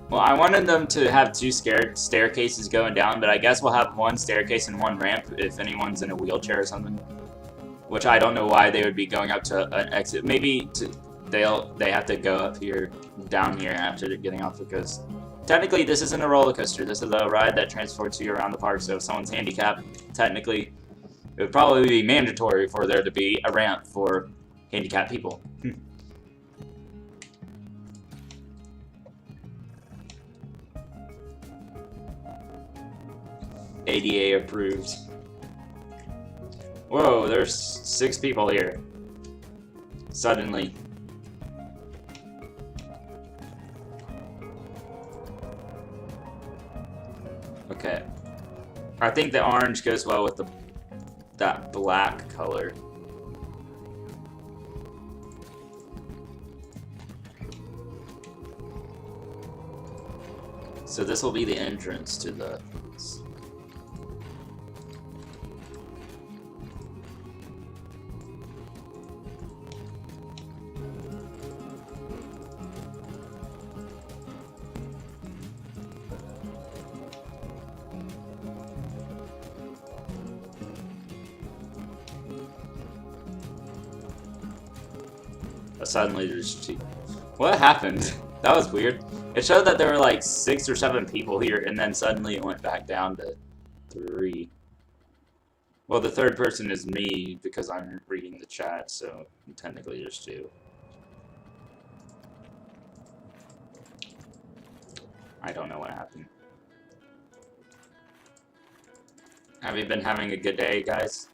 Speaker 3: Well, I wanted them to have two staircases going down, but I guess we'll have one staircase and one ramp if anyone's in a wheelchair or something. Which I don't know why they would be going up to an exit. Maybe they have to go up here, down here after getting off, because technically this isn't a roller coaster. This is a ride that transports you around the park. So if someone's handicapped, technically it would probably be mandatory for there to be a ramp for handicapped people. ADA approved. Whoa, there's 6 people here. Suddenly. Okay. I think the orange goes well with that black color. So this will be the entrance to the... Suddenly there's 2. What happened? That was weird. It showed that there were like 6 or 7 people here, and then suddenly it went back down to 3. Well, the third person is me because I'm reading the chat, so technically there's 2. I don't know what happened. Have you been having a good day, guys?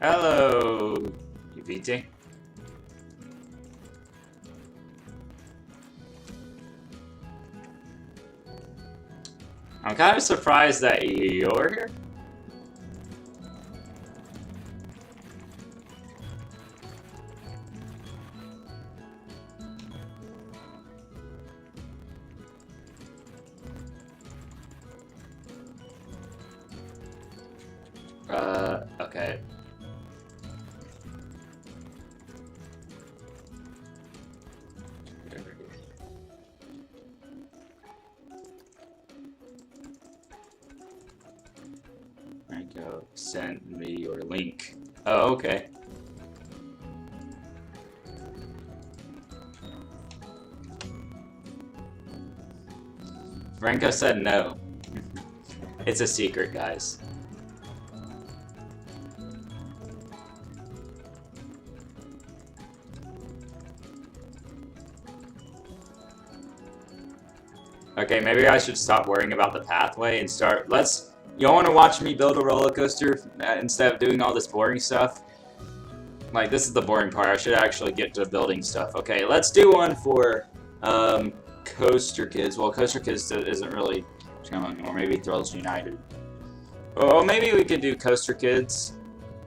Speaker 3: Hello, UPT. I'm kind of surprised that you're here. Okay. Go send me your link. Oh, okay. Franco said no. It's a secret, guys. Okay, maybe I should stop worrying about the pathway and start. Y'all want to watch me build a roller coaster instead of doing all this boring stuff? Like, this is the boring part. I should actually get to building stuff. Okay, let's do one for Coaster Kids. Well, Coaster Kids isn't really channel anymore. Maybe Thrills United. Oh, maybe we could do Coaster Kids.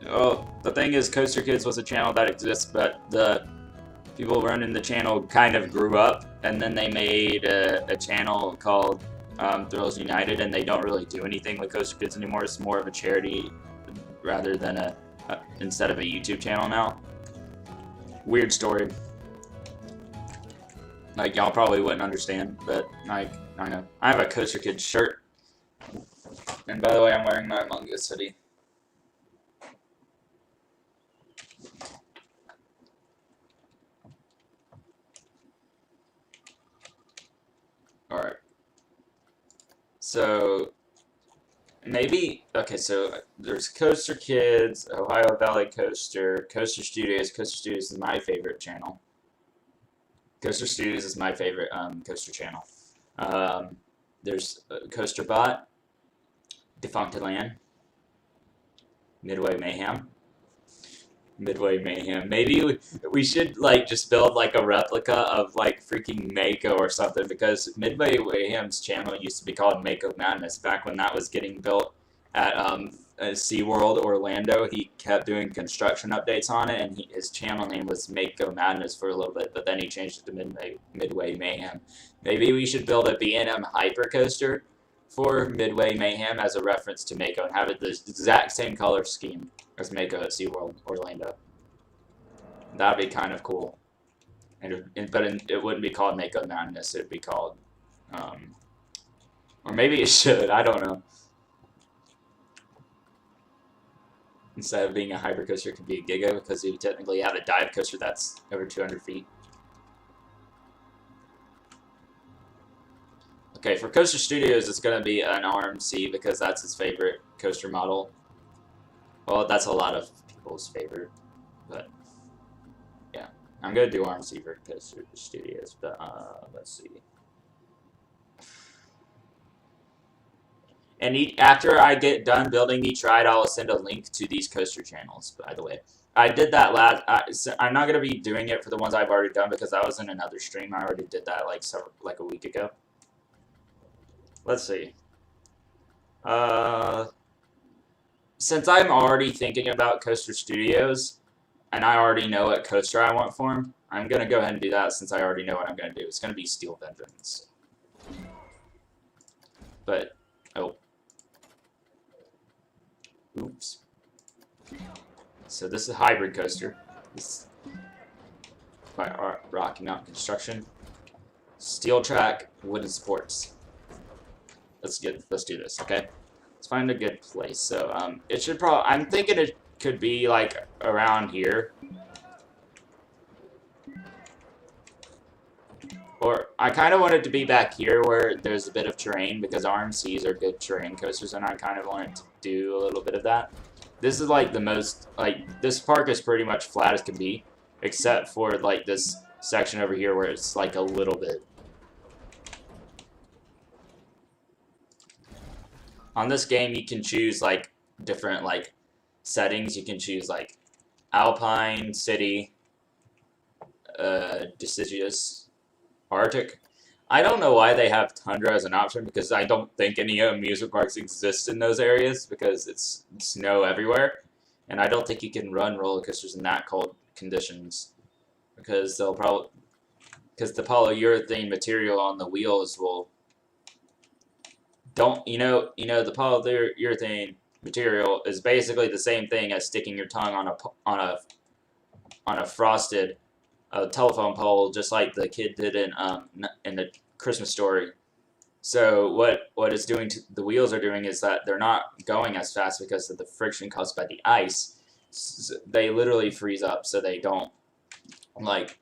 Speaker 3: Oh, the thing is, Coaster Kids was a channel that exists, but the people running the channel kind of grew up, and then they made a channel called Thrills United, and they don't really do anything with Coaster Kids anymore. It's more of a charity rather than instead of a YouTube channel now. Weird story. Like, y'all probably wouldn't understand, but like, I know. I have a Coaster Kids shirt. And by the way, I'm wearing my Among Us hoodie. Alright. So, maybe, okay, so there's Coaster Kids, Ohio Valley Coaster, Coaster Studios. Coaster Studios is my favorite channel. Coaster Studios is my favorite coaster channel. There's Coaster Bot, Defunct Land, Midway Mayhem. Maybe we should like just build like a replica of like freaking Mako or something, because Midway Mayhem's channel used to be called Mako Madness back when that was getting built at SeaWorld Orlando. He kept doing construction updates on it, and his channel name was Mako Madness for a little bit, but then he changed it to Midway Mayhem. Maybe we should build a B&M hypercoaster for Midway Mayhem as a reference to Mako and have it the exact same color scheme as Mako at SeaWorld Orlando. That'd be kind of cool. It wouldn't be called Mako Madness, it'd be called, or maybe it should, I don't know. Instead of being a hypercoaster, it could be a Giga, because you technically have a dive coaster that's over 200 feet. Okay, for Coaster Studios, it's going to be an RMC, because that's his favorite coaster model. Well, that's a lot of people's favorite, but yeah. I'm going to do RMC for Coaster Studios, but let's see. And after I get done building each ride, I'll send a link to these coaster channels, by the way. I did that I'm not going to be doing it for the ones I've already done, because that was in another stream. I already did that like a week ago. Let's see. Since I'm already thinking about Coaster Studios, and I already know what coaster I want for him, I'm going to go ahead and do that since I already know what I'm going to do. It's going to be Steel Vengeance. But, oh. Oops. So this is a hybrid coaster. This by Rocky Mountain Construction. Steel track, wooden supports. Let's do this, okay? Let's find a good place. So it should I'm thinking it could be like around here. Or I kind of want it to be back here where there's a bit of terrain, because RMCs are good terrain coasters, and I kind of want to do a little bit of that. This is like the most, like, this park is pretty much flat as can be, except for like this section over here where it's like a little bit. On this game, you can choose like different like settings, you can choose like Alpine, City, Deciduous, Arctic. I don't know why they have Tundra as an option, because I don't think any amusement parks exist in those areas because it's snow everywhere, and I don't think you can run roller coasters in that cold conditions because the polyurethane material on the wheels will the polyurethane material is basically the same thing as sticking your tongue on a frosted telephone pole, just like the kid did in the Christmas Story. So what it's doing to the wheels are doing is that they're not going as fast because of the friction caused by the ice. So they literally freeze up, so they don't like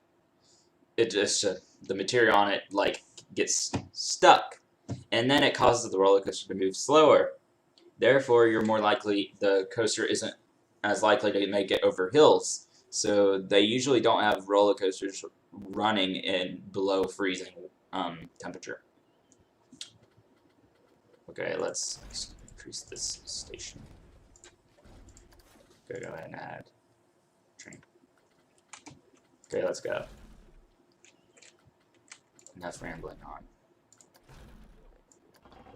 Speaker 3: it. Just the material on it like gets stuck, and then it causes the roller coaster to move slower. Therefore, the coaster isn't as likely to make it over hills. So they usually don't have roller coasters running in below freezing temperature. Okay, let's increase this station. Okay, go ahead and add train. Okay, let's go. Enough rambling on.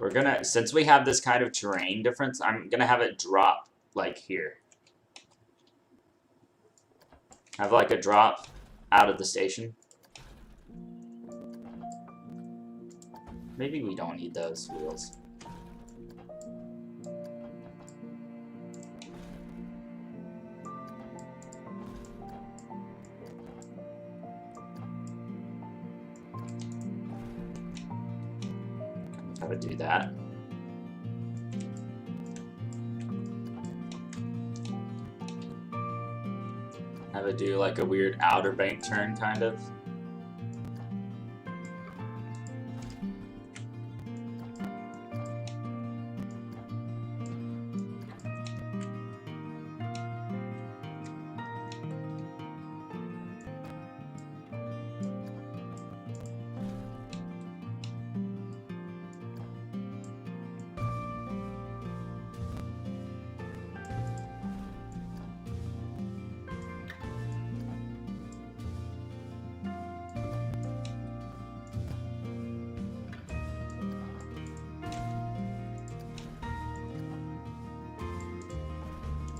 Speaker 3: We're gonna, since we have this kind of terrain difference, I'm gonna have it drop like here. Have like a drop out of the station. Maybe we don't need those wheels. How to do that. Have it do like a weird outer bank turn, kind of.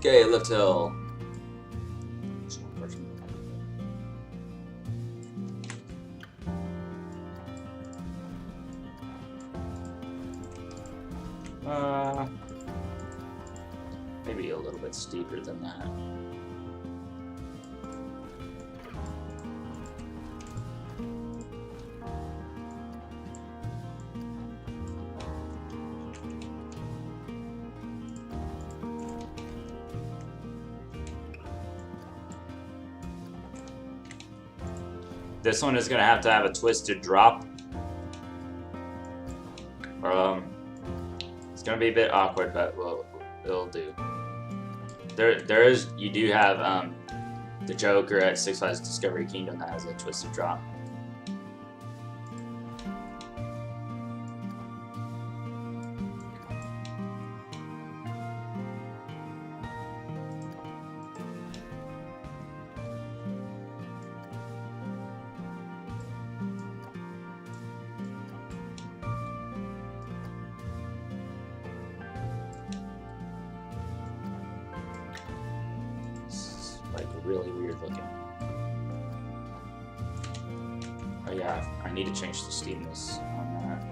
Speaker 3: Okay, lift hill. Maybe a little bit steeper than that. This one is gonna have to have a twisted drop. It's gonna be a bit awkward, but it'll do. You do have the Joker at Six Flags Discovery Kingdom that has a twisted drop. Like really weird looking. Oh yeah, I need to change the steepness on that.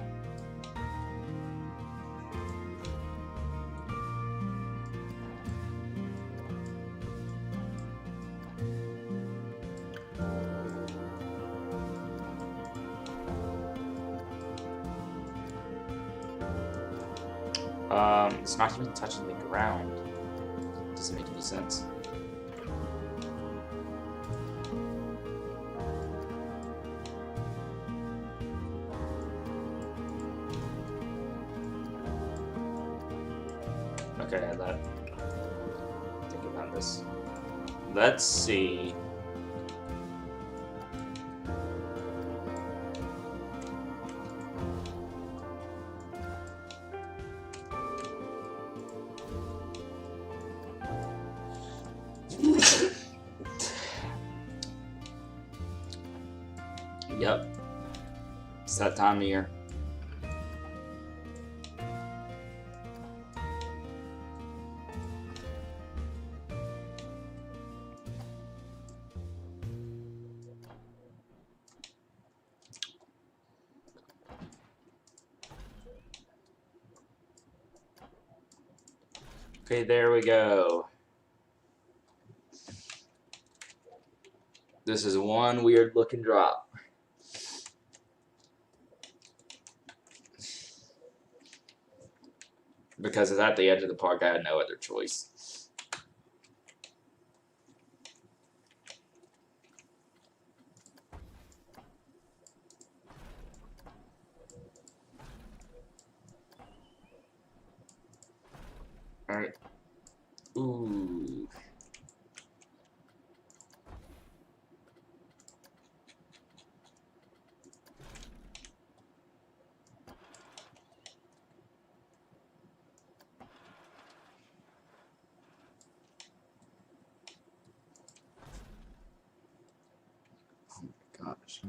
Speaker 3: It's not even touching the ground. Doesn't make any sense. Okay, think about this. Let's see. It's that time of year. Okay, there we go. This is one weird looking drop. Because it's at the edge of the park, I had no other choice. Alright. Ooh. Gosh.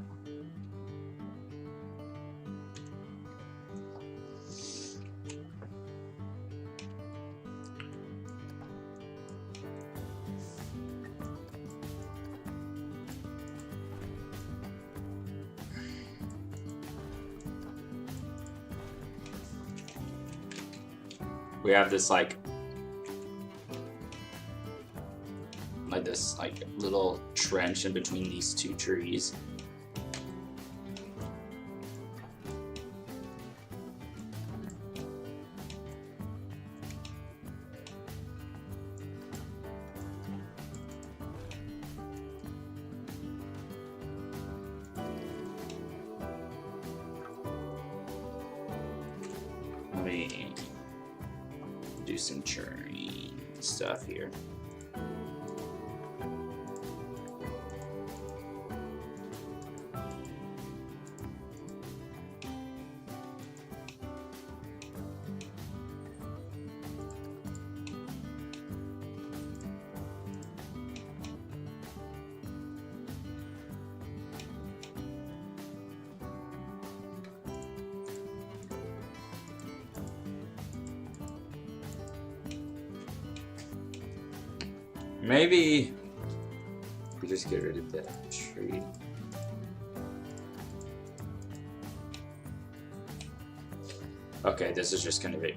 Speaker 3: We have this like this little trench in between these two trees. Let me do some churning stuff here. Maybe we just get rid of that tree. Okay, this is just gonna be.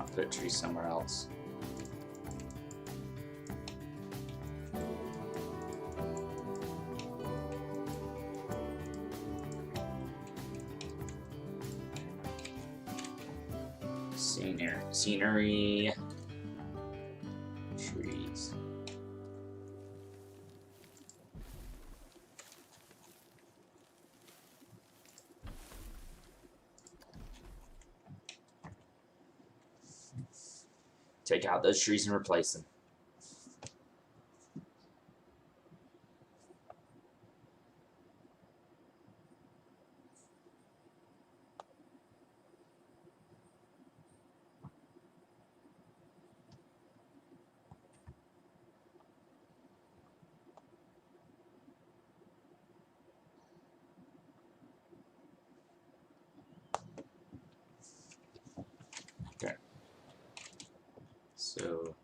Speaker 3: I'll put a tree somewhere else. Scenery, trees. Take out those trees and replace them. Okay. So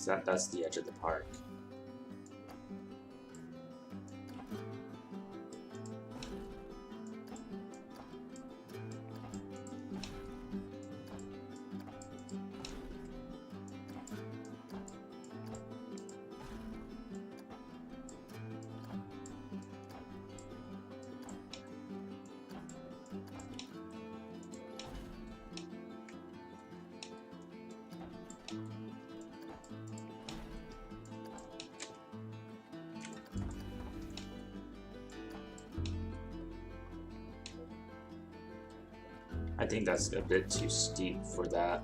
Speaker 3: 'Cause that's the edge of the park. I think that's a bit too steep for that.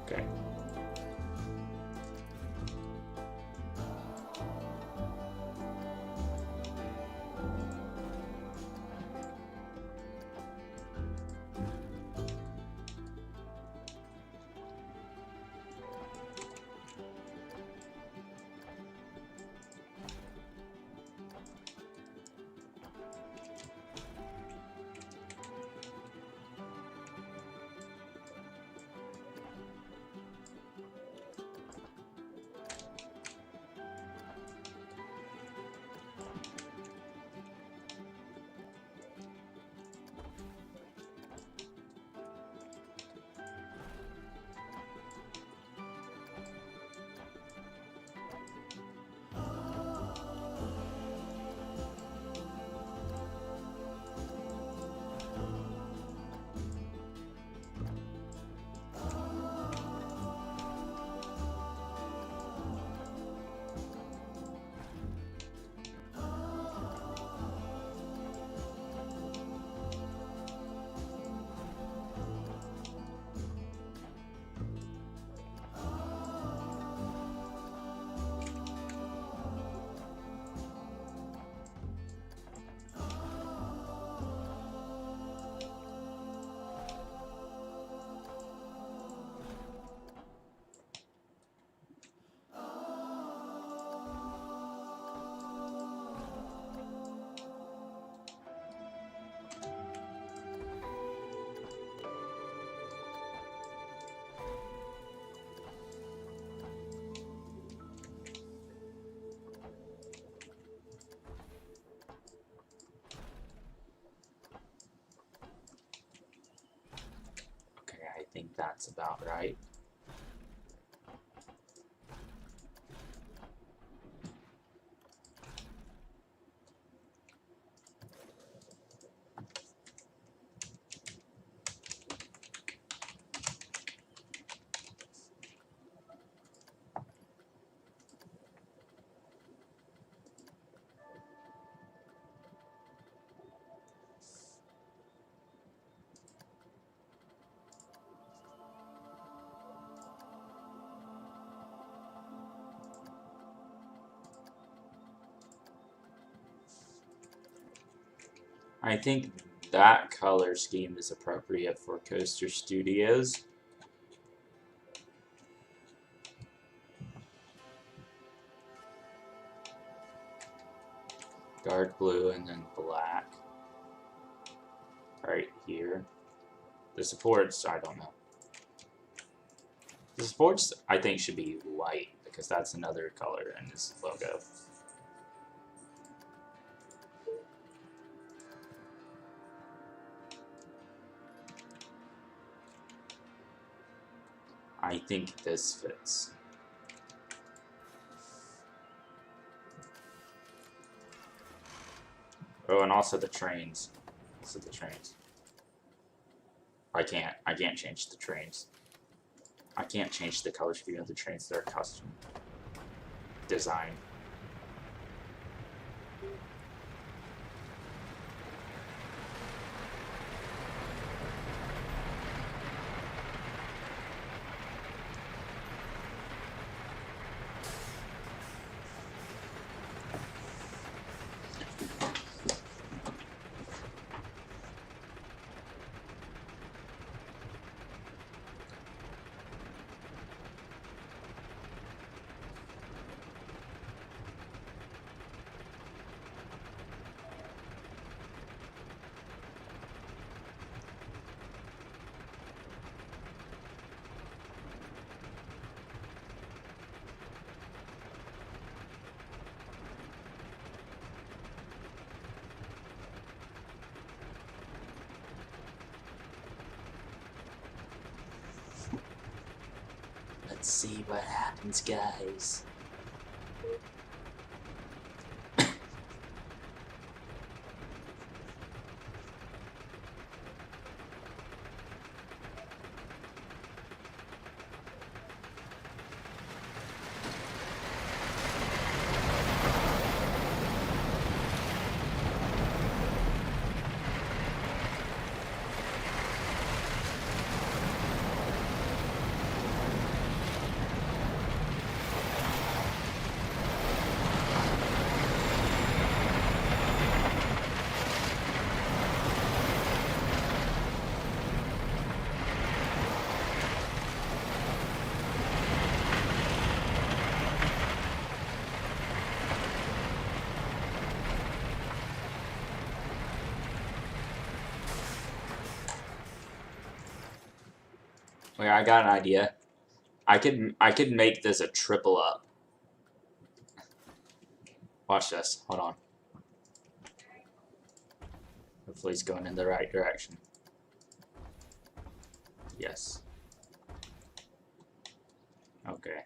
Speaker 3: Okay. Okay, I think that's about right. I think That color scheme is appropriate for Coaster Studios. Dark blue and then black. Right here. The supports, I don't know. The supports, I think, should be white, because that's another color in this logo. I think this fits. Oh, and also the trains. Also the trains. I can't change the trains. I can't change the color scheme of the trains. They're custom design. Let's see what happens, guys. Wait, I got an idea. I could make this a triple up. Watch this. Hold on. Hopefully it's going in the right direction. Yes. Okay.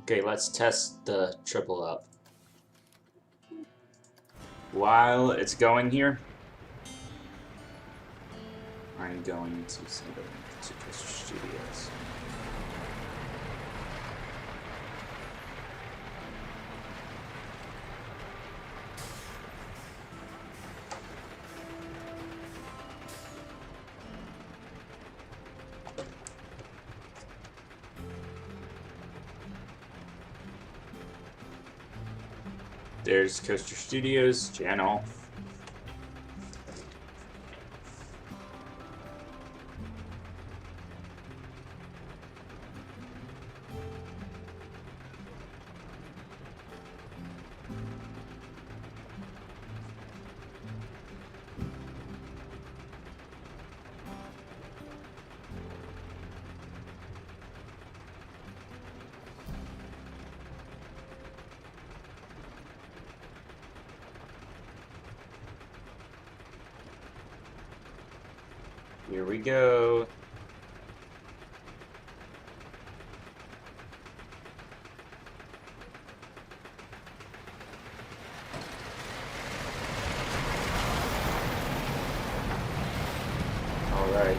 Speaker 3: Okay, let's test the triple up. While it's going here, I'm going to send a link to Coaster Studios. There's Coaster Studios channel. Here we go. All right.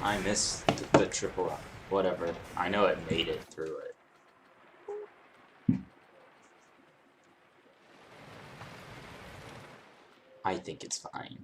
Speaker 3: I missed the triple. Whatever. I know it made it through it. I think it's fine.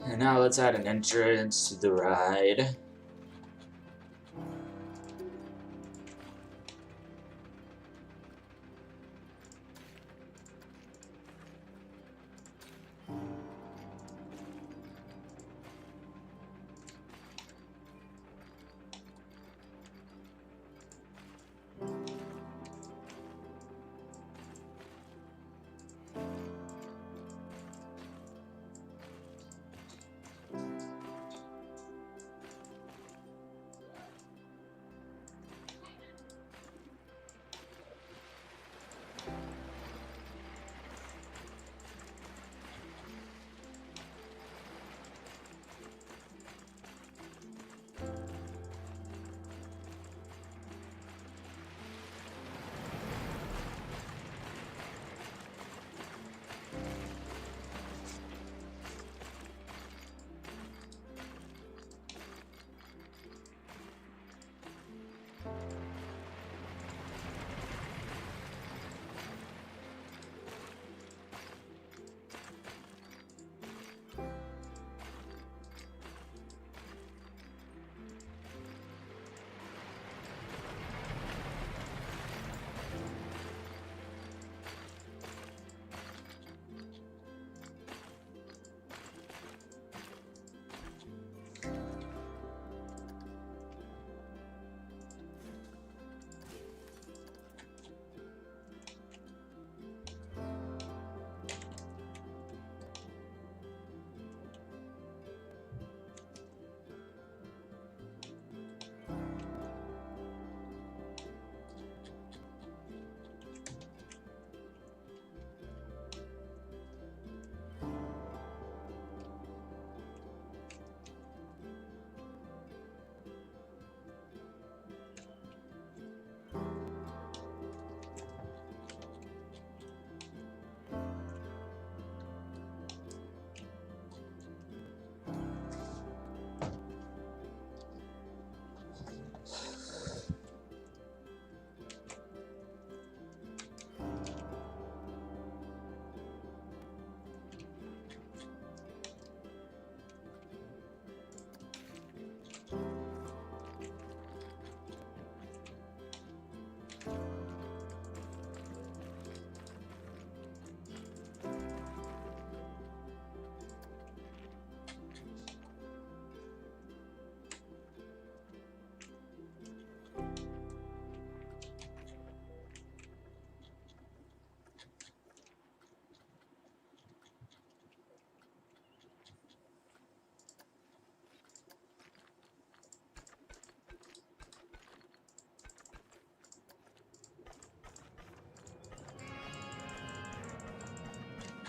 Speaker 3: And now let's add an entrance to the ride.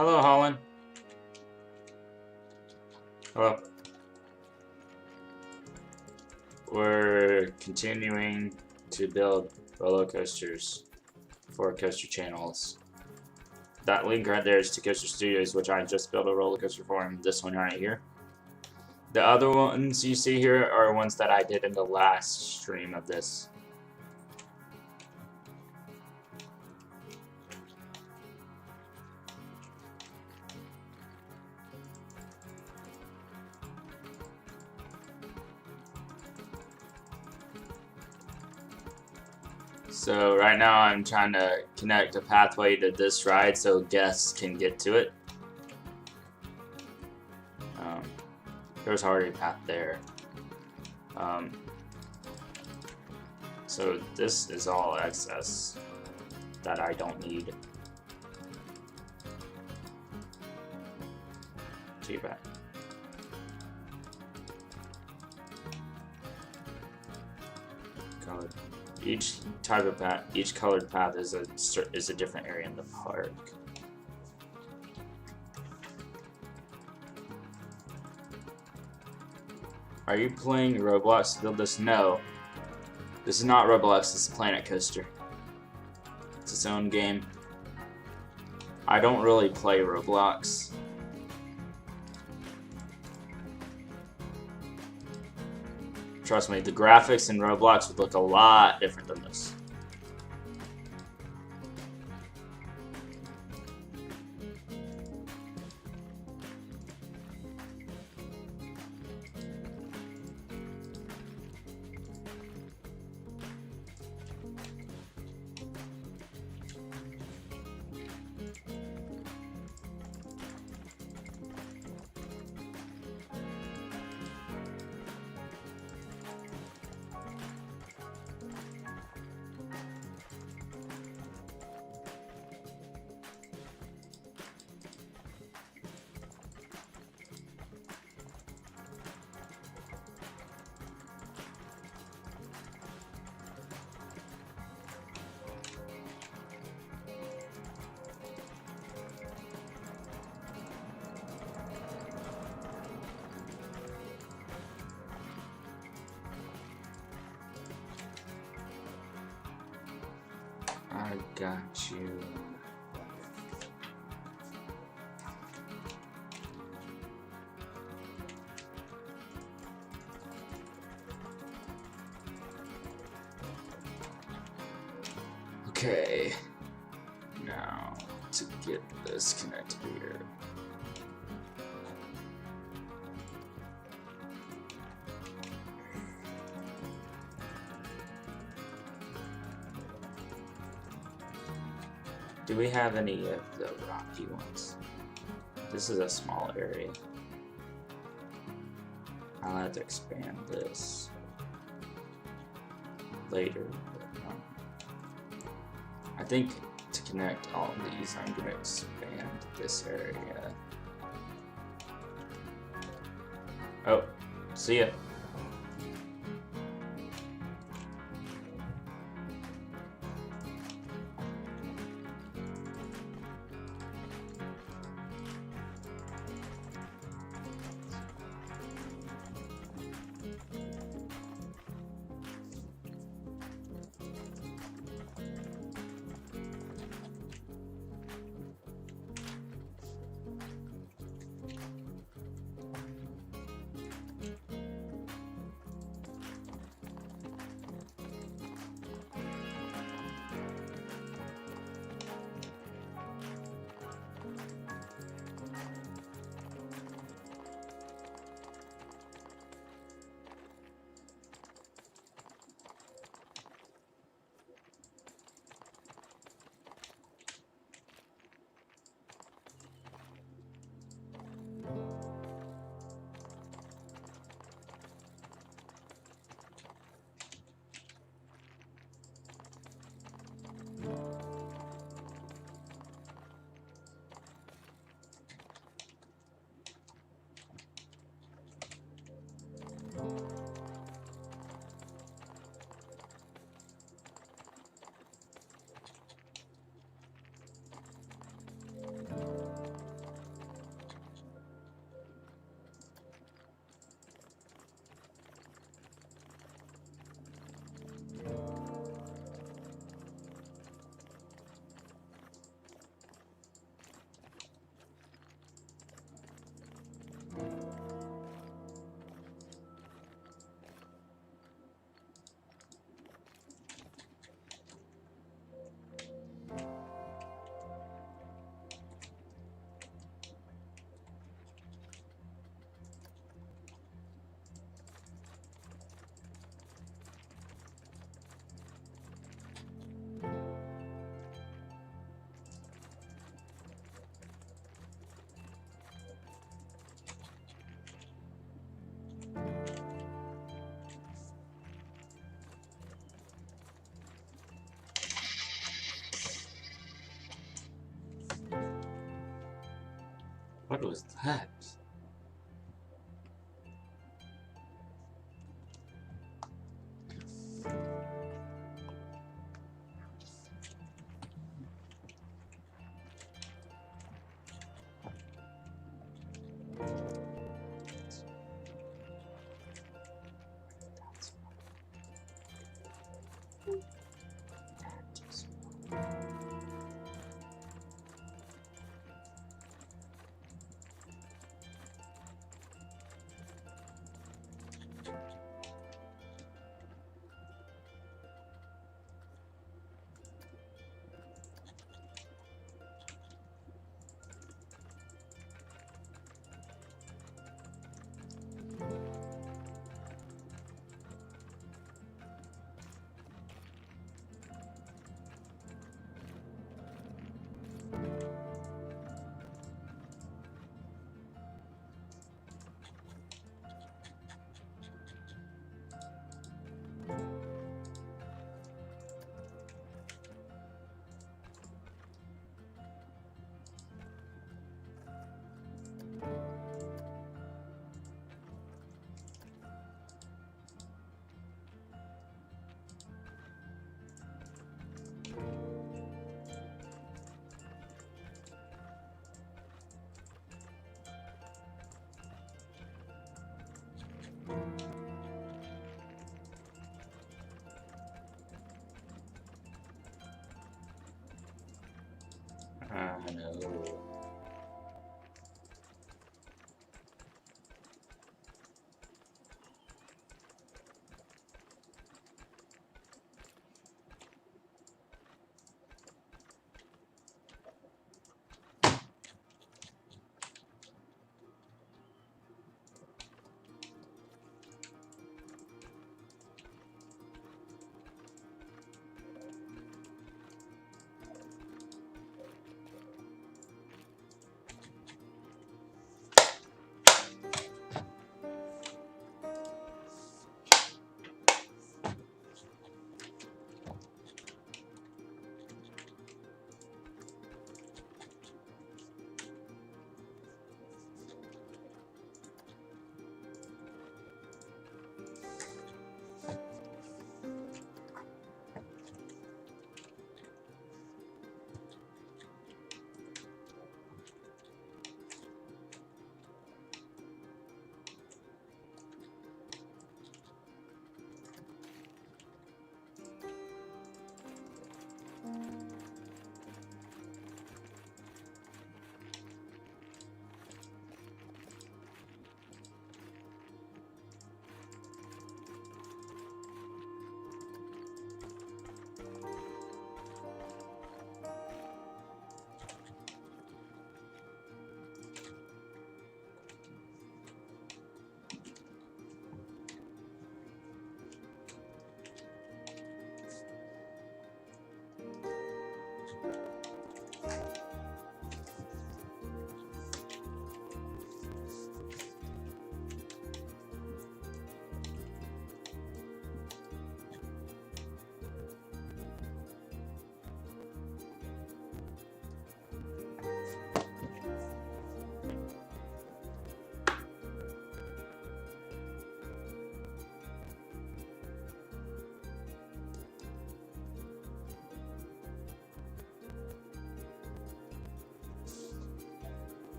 Speaker 3: Hello, Holland. Hello. We're continuing to build roller coasters for coaster channels. That link right there is to Coaster Studios, which I just built a roller coaster for, and this one right here. The other ones you see here are ones that I did in the last stream of this. So right now I'm trying to connect a pathway to this ride so guests can get to it. There's already a path there. So this is all excess that I don't need. Too bad. Colored. Each type of path, each colored path is a different area in the park. Are you playing Roblox to build this? No. This is not Roblox, this is Planet Coaster. It's its own game. I don't really play Roblox. Trust me, the graphics in Roblox would look a lot different than this. I got you. Okay. Now to get this connected here. Do we have any of the rocky ones? This is a small area. I'll have to expand this later. But, I think to connect all of these, I'm going to expand this area. Oh, see ya. What was that? No.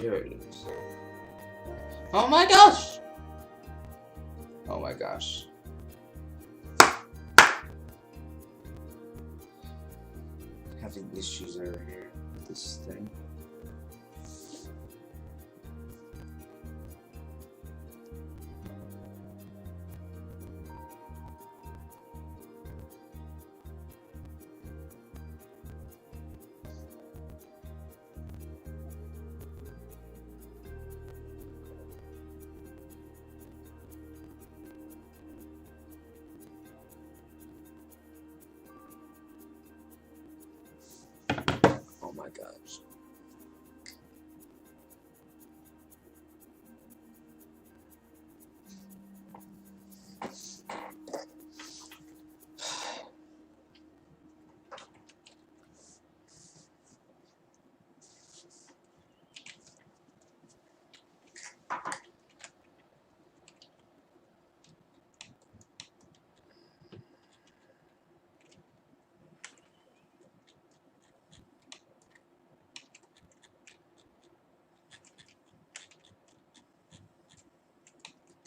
Speaker 3: Here it is. Oh my gosh! Oh my gosh. Having issues over here with this thing. Oh my gosh.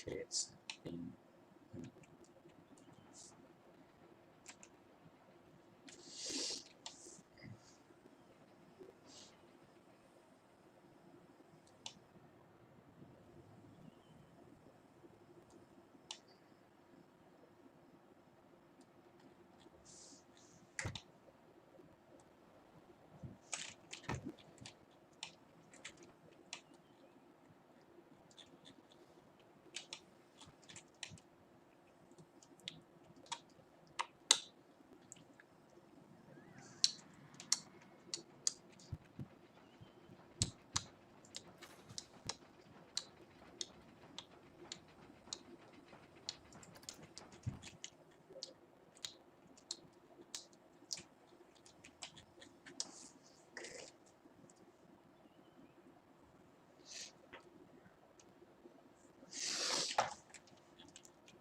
Speaker 3: Okay, it's in.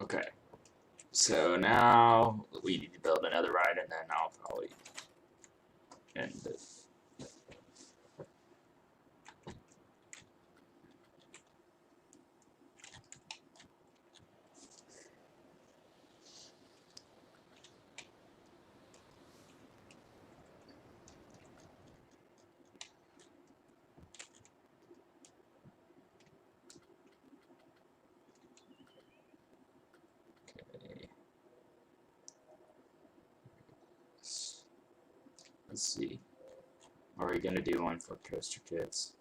Speaker 3: Okay, so now we need to build another ride, and then I'll probably end it. Okay. Let's see. Are we gonna do one for Coaster Kids?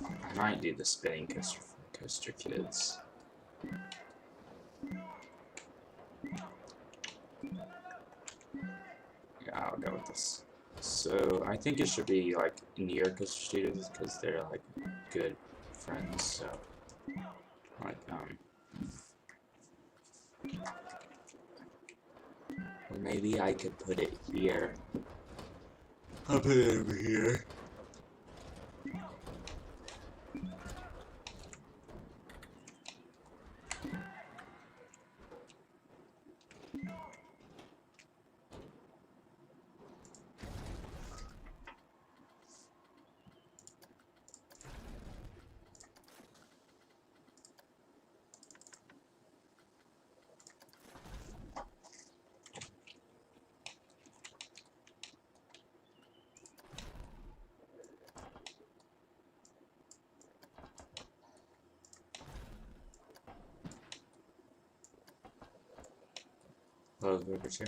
Speaker 3: I might do the spinning coaster for Coaster Kids. Yeah, I'll go with this. So I think it should be like near Coaster Studios because they're like good friends. So like or maybe I could put it here. I'll put it over here. Close over here.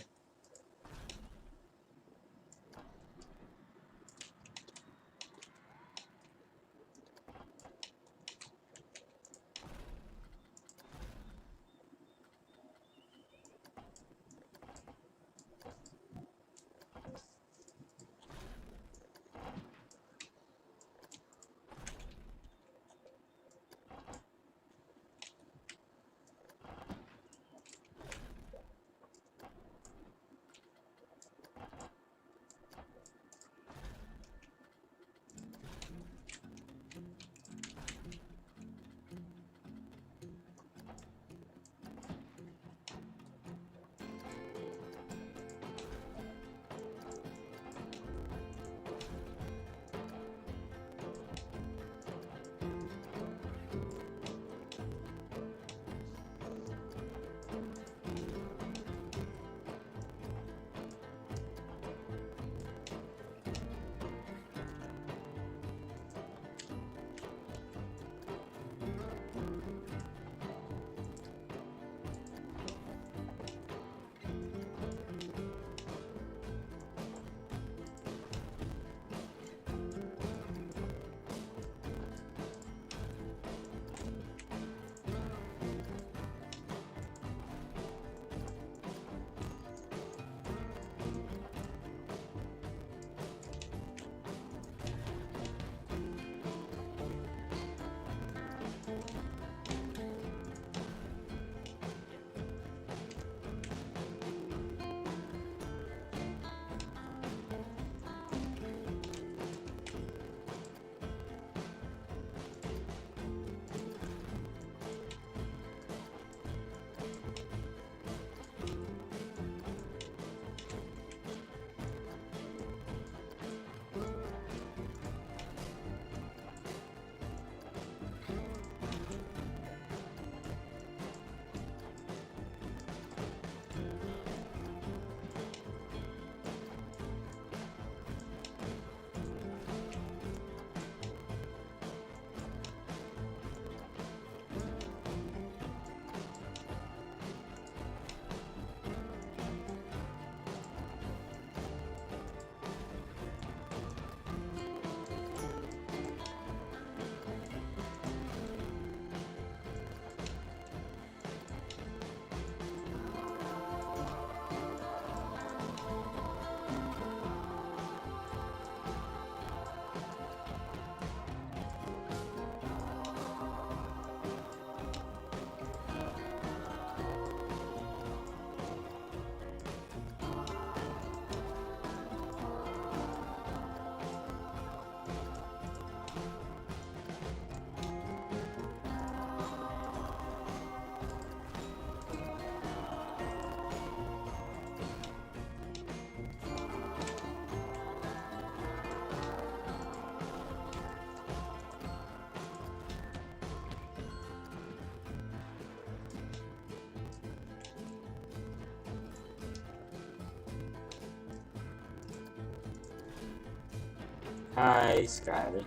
Speaker 3: Hi, Skyler.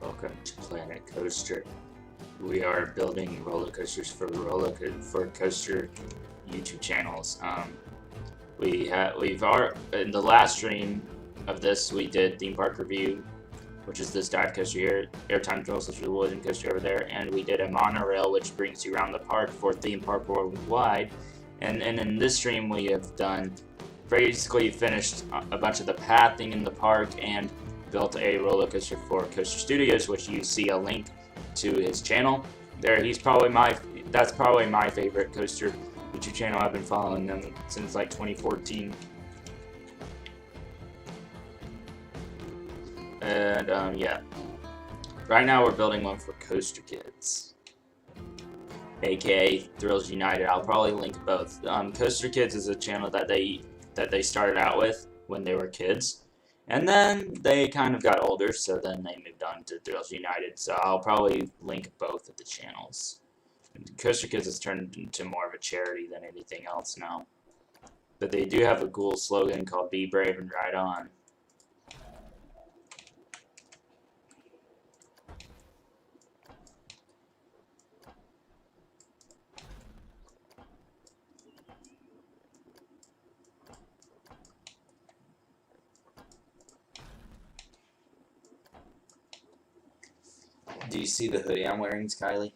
Speaker 3: Welcome to Planet Coaster. We are building roller coasters for coaster YouTube channels. We've in the last stream of this we did theme park review, which is this dive coaster here, airtime thrill such as the wooden coaster over there, and we did a monorail which brings you around the park for theme park worldwide. And in this stream we have done basically finished a bunch of the pathing in the park and built a roller coaster for Coaster Studios, which you see a link to his channel there. That's probably my favorite coaster YouTube channel. I've been following them since like 2014. And yeah, right now we're building one for Coaster Kids, aka Thrills United. I'll probably link both. Coaster Kids is a channel that they started out with when they were kids, and then they kind of got older, so then they moved on to Thrills United. So I'll probably link both of the channels. Coaster Kids has turned into more of a charity than anything else now, but they do have a cool slogan called "Be Brave and Ride On." Do you see the hoodie I'm wearing, Skyly?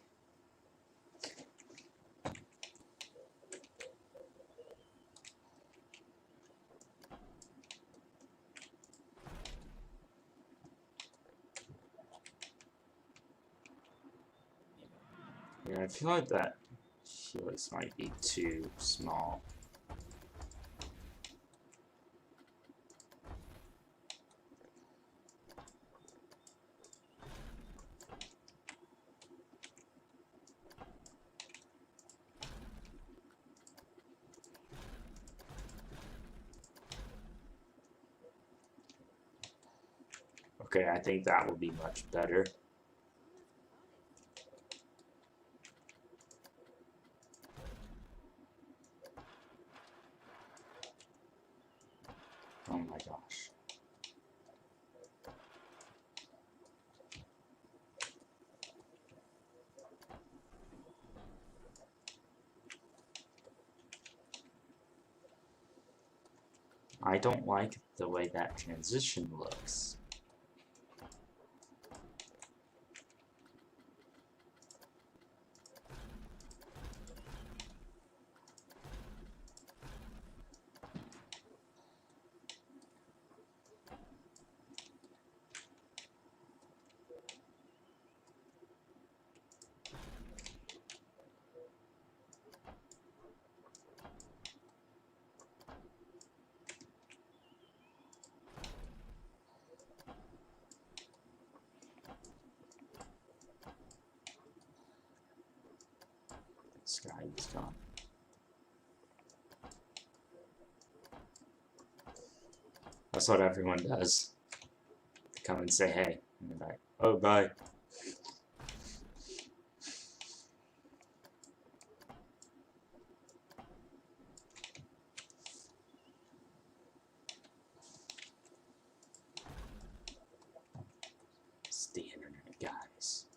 Speaker 3: Yeah, I feel like that helix might be too small. Okay, I think that will be much better. Oh my gosh. I don't like the way that transition looks. Sky is gone. That's what everyone does. They come and say hey, and they're like, oh, bye. It's the internet, guys.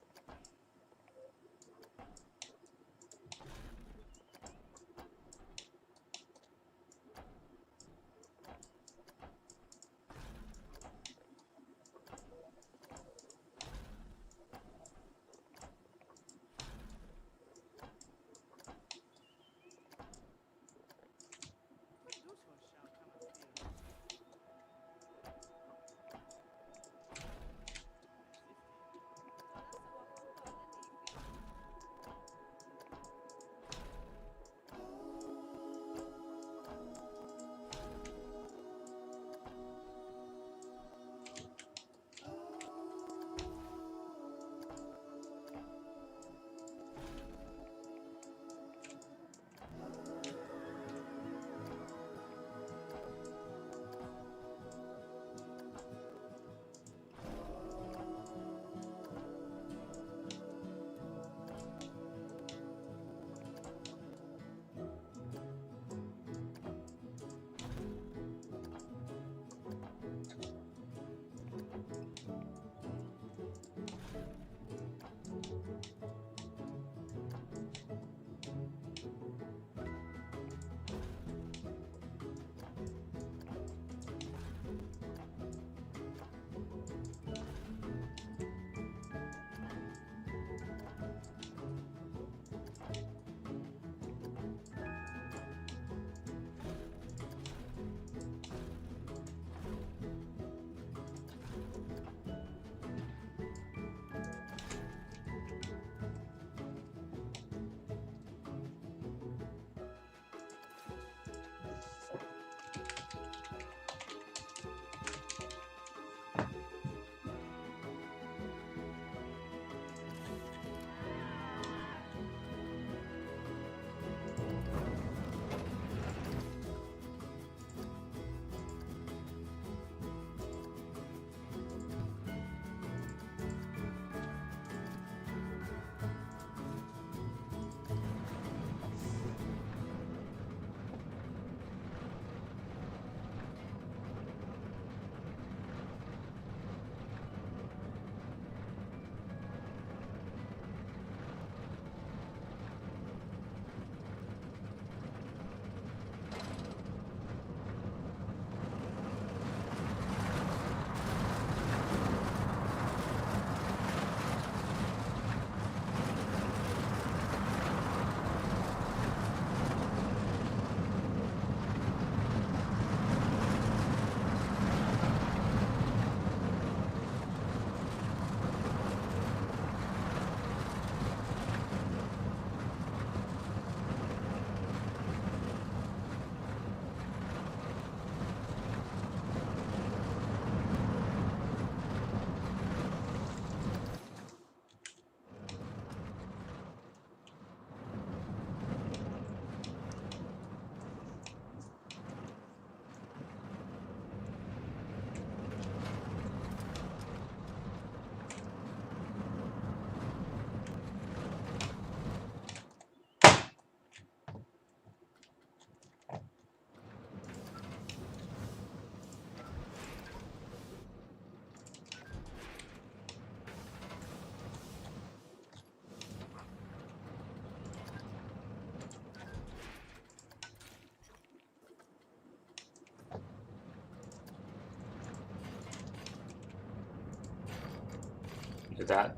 Speaker 3: But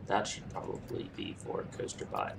Speaker 3: that should probably be for Coaster Bot.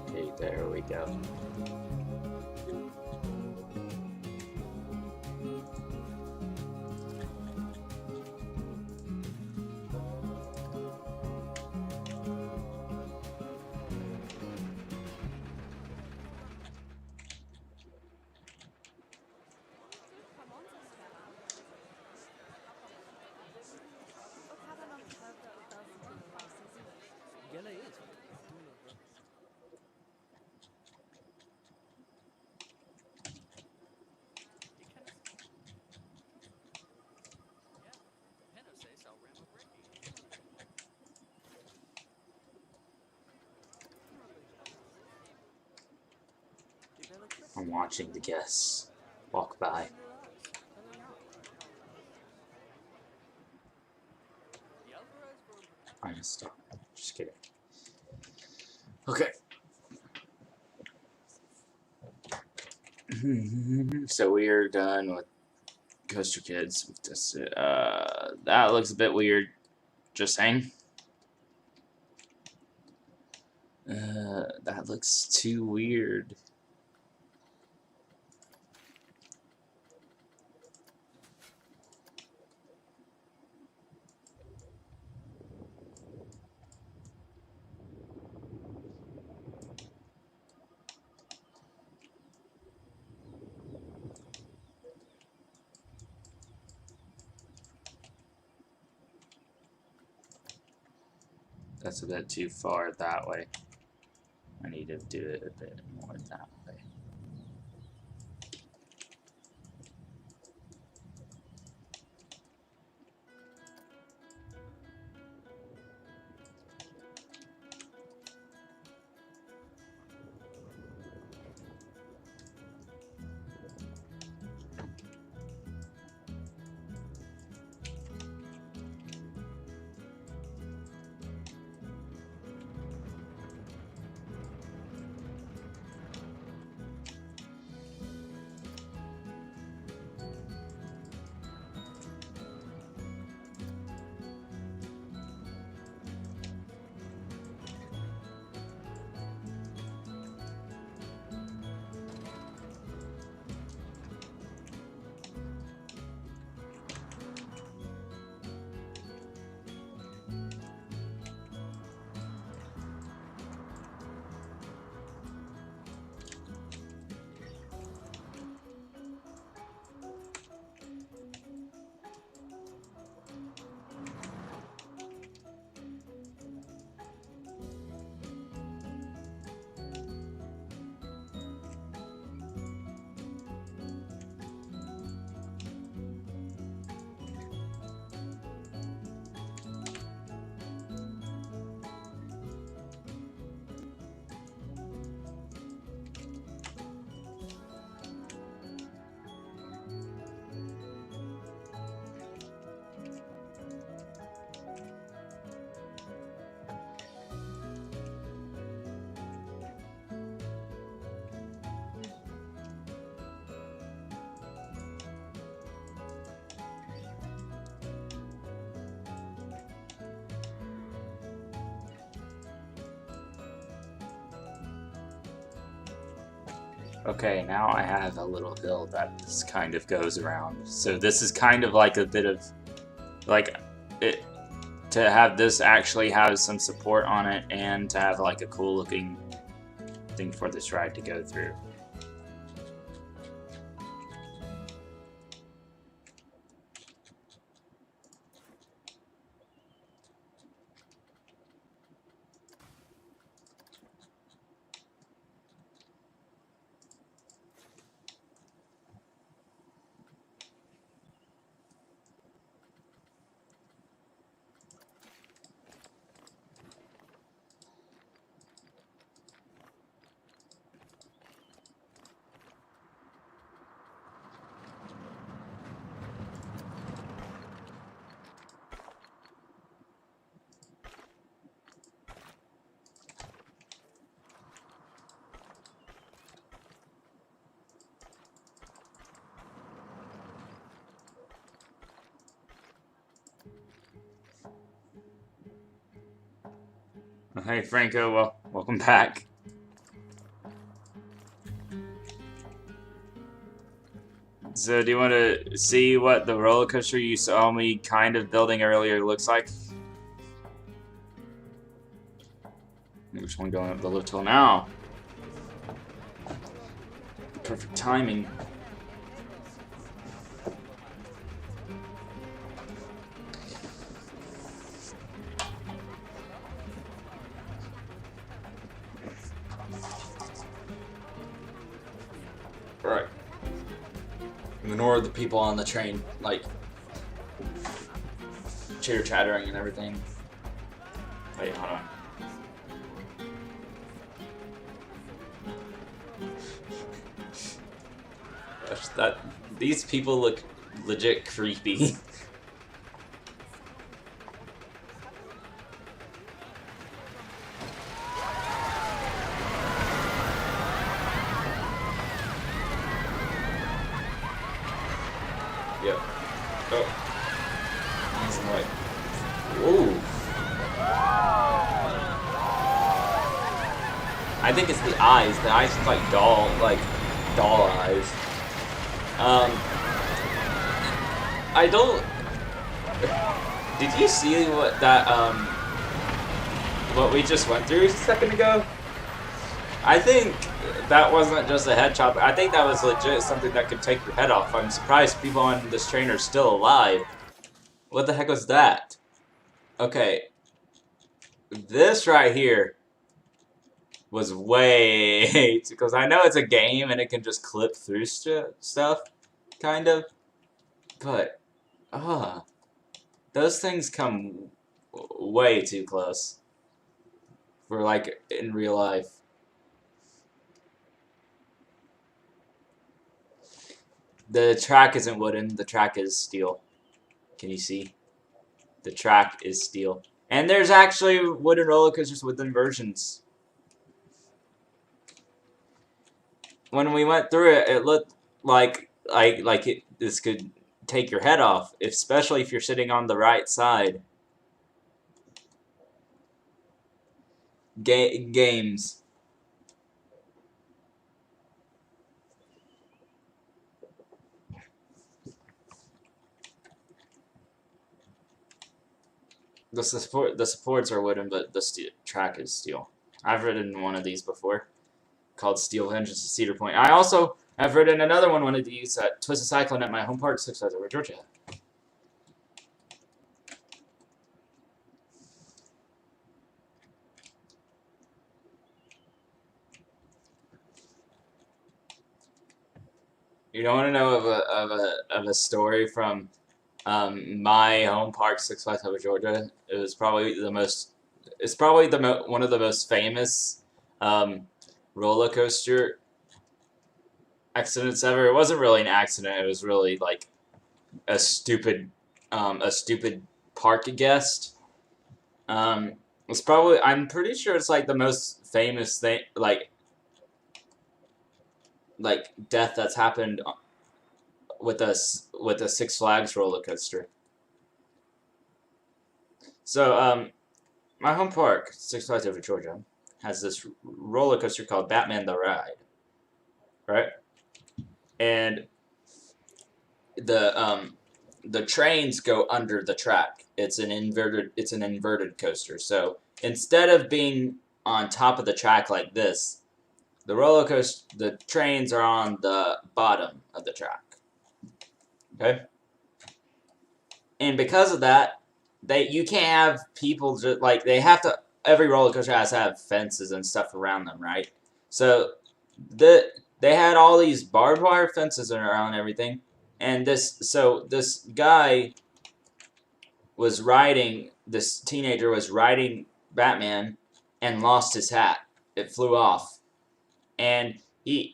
Speaker 3: Okay, there we go. I'm watching the guests walk by. I'm gonna stop. Just kidding. Okay. So we are done with Coaster Kids. That looks a bit weird. Just saying. That looks too weird. That's a bit too far that way. I need to do it a bit more that way. Okay, now I have a little hill that this kind of goes around. So this is kind of like a bit of, like, it to have this actually have some support on it and to have like a cool looking thing for this ride to go through. Hey Franco, well, welcome back. So do you want to see what the roller coaster you saw me kind of building earlier looks like? Which one going up the lift hill now? Perfect timing. Right. Ignore the people on the train, like chitter chattering and everything. Wait, hold on. Gosh, these people look legit creepy. Yep. Oh. He's like, whoa. I think it's the eyes. The eyes look like doll eyes. I don't. Did you see what that what we just went through a second ago? I think that wasn't just a head chop. I think that was legit something that could take your head off. I'm surprised people on this train are still alive. What the heck was that? Okay. This right here was way because I know it's a game and it can just clip through stuff, kind of. But, those things come way too close for like in real life. The track isn't wooden, the track is steel. Can you see? The track is steel. And there's actually wooden roller coasters with inversions. When we went through it, it looked like this could take your head off, especially if you're sitting on the right side. Games. The supports are wooden, but the track is steel. I've ridden one of these before, called Steel Vengeance to Cedar Point. I also have ridden another one of these at Twisted Cyclone at my home park, 6 hours over Georgia. You don't want to know of a story from my home park, 6 Flags Over Georgia. It was probably the most. It's probably one of the most famous roller coaster accidents ever. It wasn't really an accident. It was really like a stupid park guest. It's probably. I'm pretty sure it's like the most famous thing, like death that's happened with a Six Flags roller coaster. So my home park, 6 Flags Over Georgia, has this roller coaster called Batman the Ride. right? And the trains go under the track. It's an inverted coaster. So instead of being on top of the track like this, the trains are on the bottom of the track. Okay? And because of that, you can't have people just like every roller coaster has to have fences and stuff around them, right? So they had all these barbed wire fences around everything, and this guy was this teenager was riding Batman and lost his hat. It flew off. And he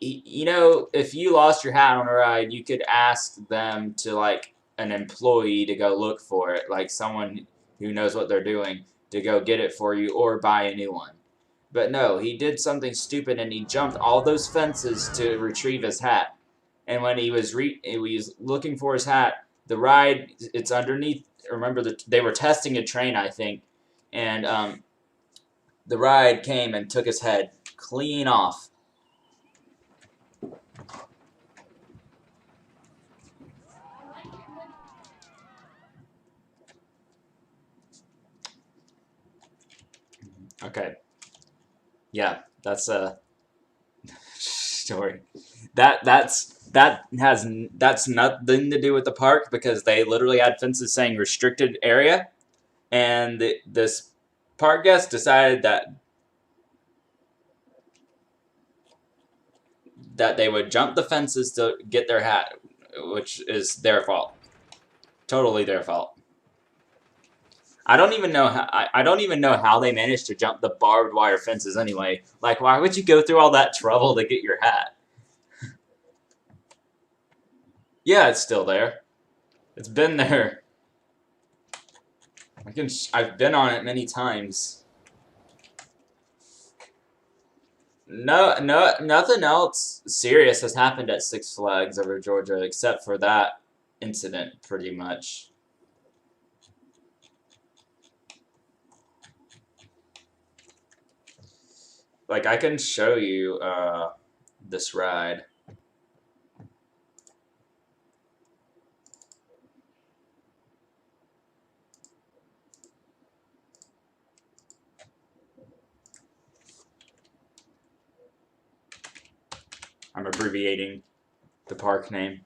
Speaker 3: if you lost your hat on a ride, you could ask them to, like, an employee to go look for it, like someone who knows what they're doing, to go get it for you or buy a new one. But no, he did something stupid and he jumped all those fences to retrieve his hat. And when he was looking for his hat, the ride, it's underneath. Remember, they were testing a train, I think, and the ride came and took his head clean off. Okay. Yeah, that's a story. That's nothing to do with the park, because they literally had fences saying restricted area, and this park guest decided that they would jump the fences to get their hat, which is their fault. Totally their fault. I don't even know how they managed to jump the barbed wire fences anyway. Like, why would you go through all that trouble to get your hat? Yeah, it's still there. It's been there. I've been on it many times. No, nothing else serious has happened at Six Flags over Georgia except for that incident, pretty much. Like, I can show you this ride. I'm abbreviating the park name.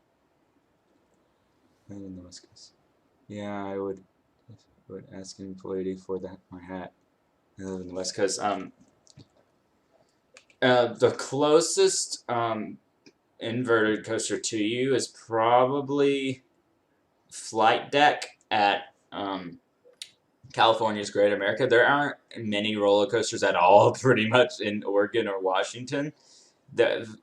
Speaker 3: Yeah, I would ask an employee for my hat. I live in the West Coast. The closest inverted coaster to you is probably Flight Deck at California's Great America. There aren't many roller coasters at all, pretty much, in Oregon or Washington.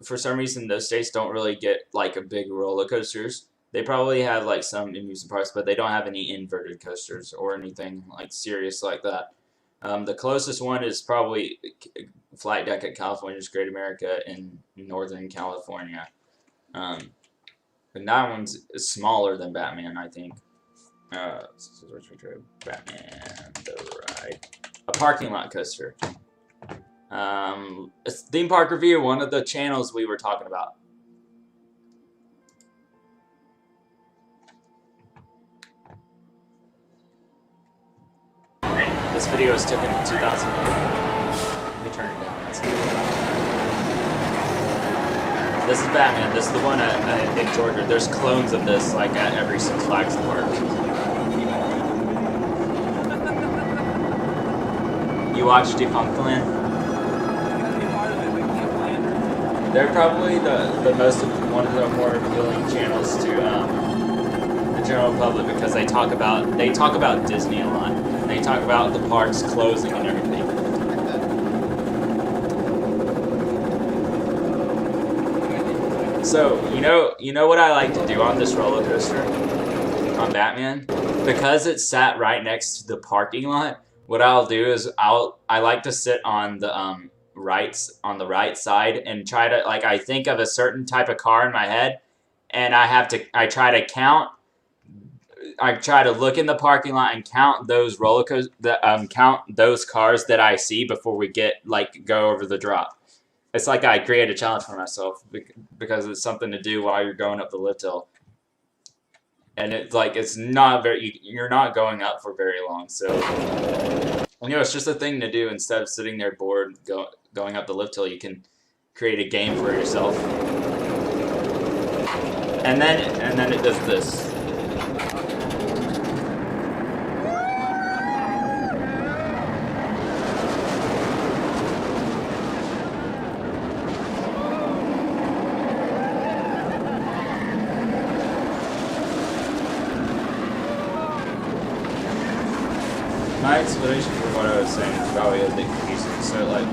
Speaker 3: For some reason, those states don't really get, like, a big roller coasters. They probably have, like, some amusement parks, but they don't have any inverted coasters or anything, like, serious like that. The closest one is probably Flight Deck at California's Great America in Northern California. And that one's smaller than Batman, I think. Batman the Ride. A parking lot coaster. It's Theme Park Review, one of the channels we were talking about. This video was taken in 2000. Let me turn it down. This is Batman. This is the one in Georgia. There's clones of this, like, at every Six Flags park. You watch Defunctland? They're probably one of the more appealing channels to the general public, because they talk about Disney a lot. They talk about the parks closing and everything. So, you know what I like to do on this roller coaster, on Batman? Because it's sat right next to the parking lot, what I'll do is I like to sit on the right side and try to, like, I think of a certain type of car in my head, and I try to look in the parking lot and count those count those cars that I see before we go over the drop. It's like I create a challenge for myself because it's something to do while you're going up the lift hill. And it's like, it's not very, you're not going up for very long. So, you know, it's just a thing to do instead of sitting there bored going up the lift hill. You can create a game for yourself. And then it does this. My explanation for what I was saying is probably a bit confusing. So, like,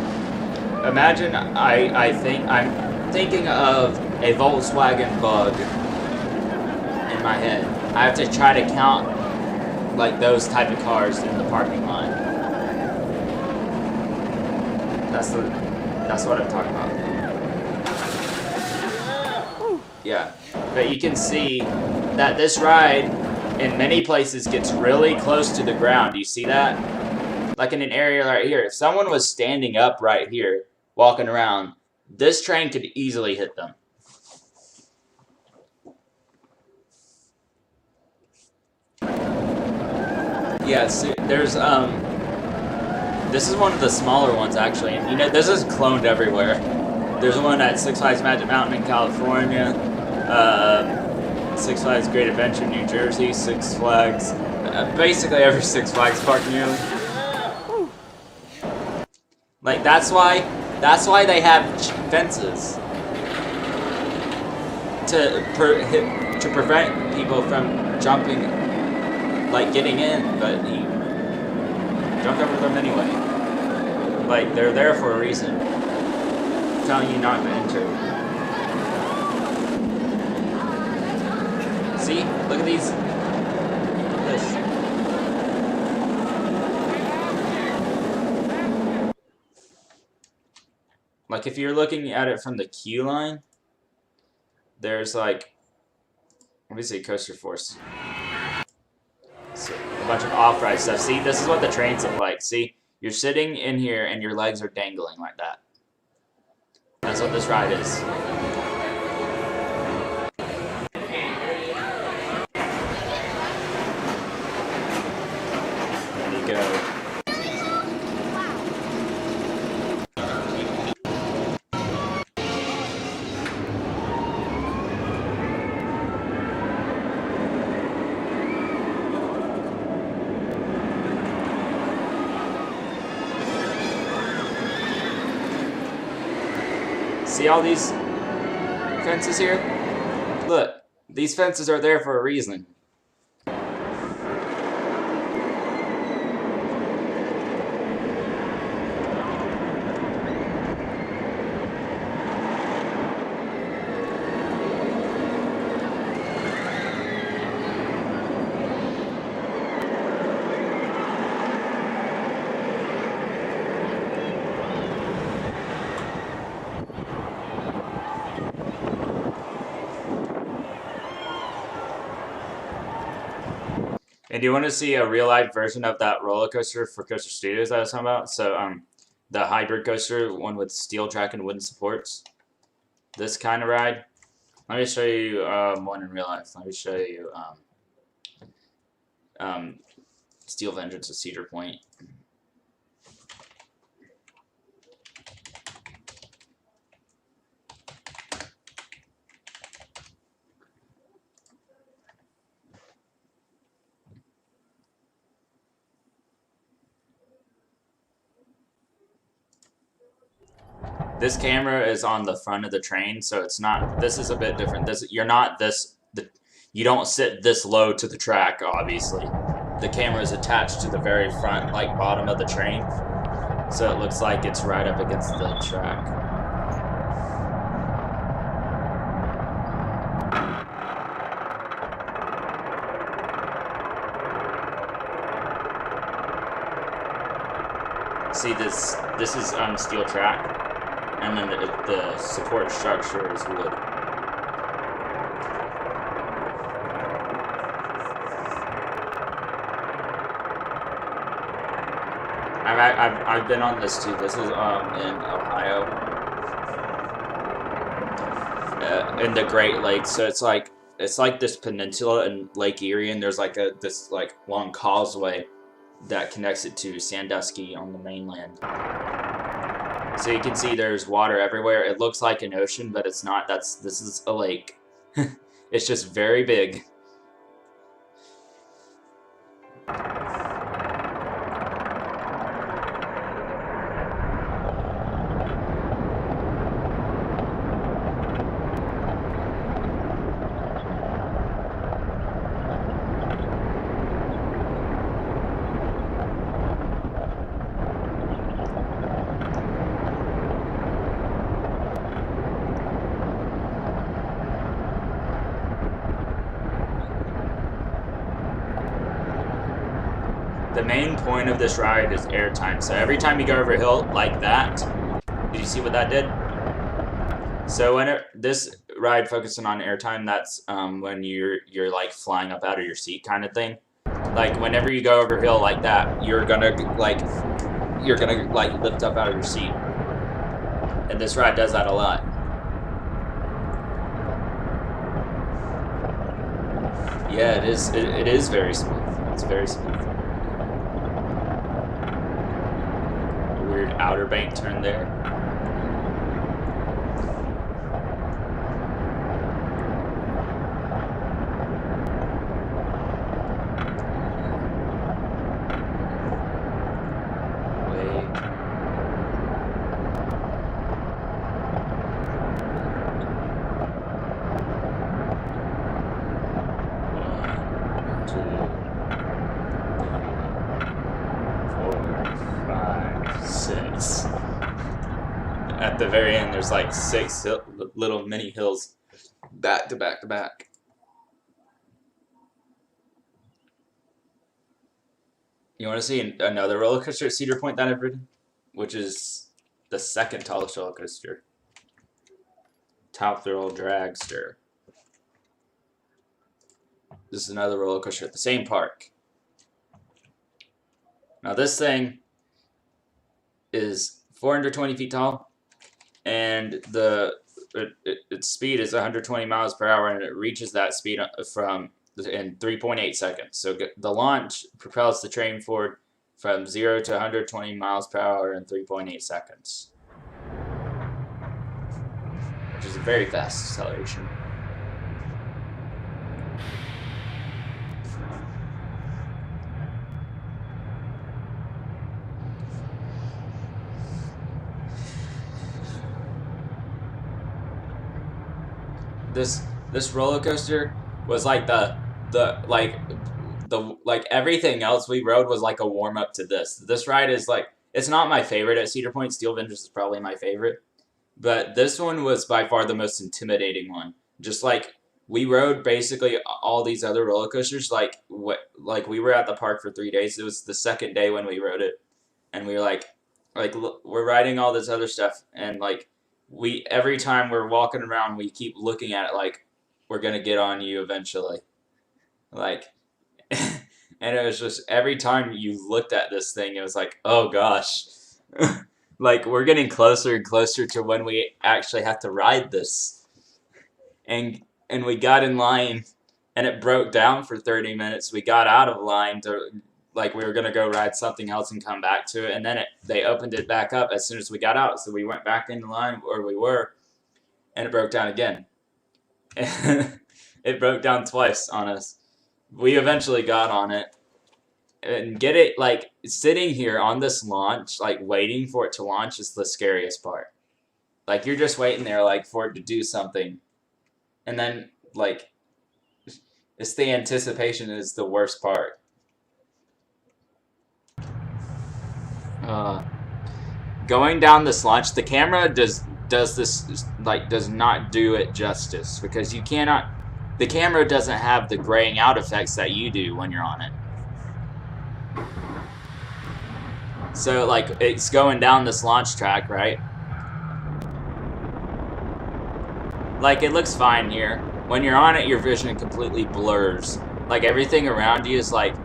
Speaker 3: imagine I'm thinking of a Volkswagen Bug in my head. I have to try to count like those type of cars in the parking lot. That's what I'm talking about. Yeah, but you can see that this ride in many places gets really close to the ground. Do you see that? Like in an area right here. If someone was standing up right here, walking around, this train could easily hit them. Yeah, so there's, this is one of the smaller ones actually, and you know, this is cloned everywhere. There's one at Six Flags Magic Mountain in California, Six Flags Great Adventure in New Jersey, Six Flags, basically every Six Flags park nearly. Like, that's why they have fences. To prevent people from jumping, like getting in, but he jumped over them anyway. Like, they're there for a reason. I'm telling you not to enter. See? Look at these. This. Like, if you're looking at it from the queue line, there's like, let me see, Coaster Force. So, a bunch of off-ride stuff. See, this is what the trains look like. See, you're sitting in here and your legs are dangling like that. That's what this ride is. There you go. See all these fences here? Look, these fences are there for a reason. And do you want to see a real-life version of that roller coaster for Coaster Studios that I was talking about? So, the hybrid coaster, one with steel track and wooden supports. This kind of ride. Let me show you one in real life. Let me show you Steel Vengeance at Cedar Point. This camera is on the front of the train, so it's not. This is a bit different. You don't sit this low to the track, obviously. The camera is attached to the very front, like bottom of the train, so it looks like it's right up against the track. See, this is steel track. And then the support structure is wood. I've been on this too. This is in Ohio. in the Great Lakes. So it's like this peninsula in Lake Erie, and there's like this like long causeway that connects it to Sandusky on the mainland. So you can see there's water everywhere. It looks like an ocean, but it's not. This is a lake. It's just very big. The main point of this ride is airtime. So every time you go over a hill like that, did you see what that did? So when this ride focusing on airtime, that's when you're like flying up out of your seat kind of thing. Like whenever you go over a hill like that, you're gonna like lift up out of your seat. And this ride does that a lot. Yeah, it is. It is very smooth. It's very smooth. Weird outer bank turn there. At the very end, there's like 6 little mini hills back to back to back. You want to see another roller coaster at Cedar Point that I've ridden? Which is the second tallest roller coaster. Top Thrill Dragster. This is another roller coaster at the same park. Now this thing is 420 feet tall. And its speed is 120 miles per hour, and it reaches that speed in 3.8 seconds. So the launch propels the train forward from 0 to 120 miles per hour in 3.8 seconds, which is a very fast acceleration. This roller coaster was like like everything else we rode was like a warm up to this. This ride is like, it's not my favorite at Cedar Point. Steel Vengeance is probably my favorite, but this one was by far the most intimidating one. Just like we rode basically all these other roller coasters, like we were at the park for 3 days. It was the second day when we rode it, and we were like we're riding all this other stuff, and like every time we're walking around, we keep looking at it like we're gonna get on you eventually, like, and it was just every time you looked at this thing, it was like, oh gosh, like we're getting closer and closer to when we actually have to ride this, and we got in line, and it broke down for 30 minutes. We got out of line to, like, we were gonna go ride something else and come back to it, and then they opened it back up as soon as we got out, so we went back into line where we were, and it broke down again. It broke down twice on us. We eventually got on it, and get it, like, sitting here on this launch, like, waiting for it to launch is the scariest part. Like, you're just waiting there, like, for it to do something, and then, like, it's the anticipation is the worst part. Going down this launch, the camera does not do it justice, because you cannot, the camera doesn't have the graying out effects that you do when you're on it. So like, it's going down this launch track, right? Like, it looks fine here. When you're on it, your vision completely blurs. Like, everything around you is like,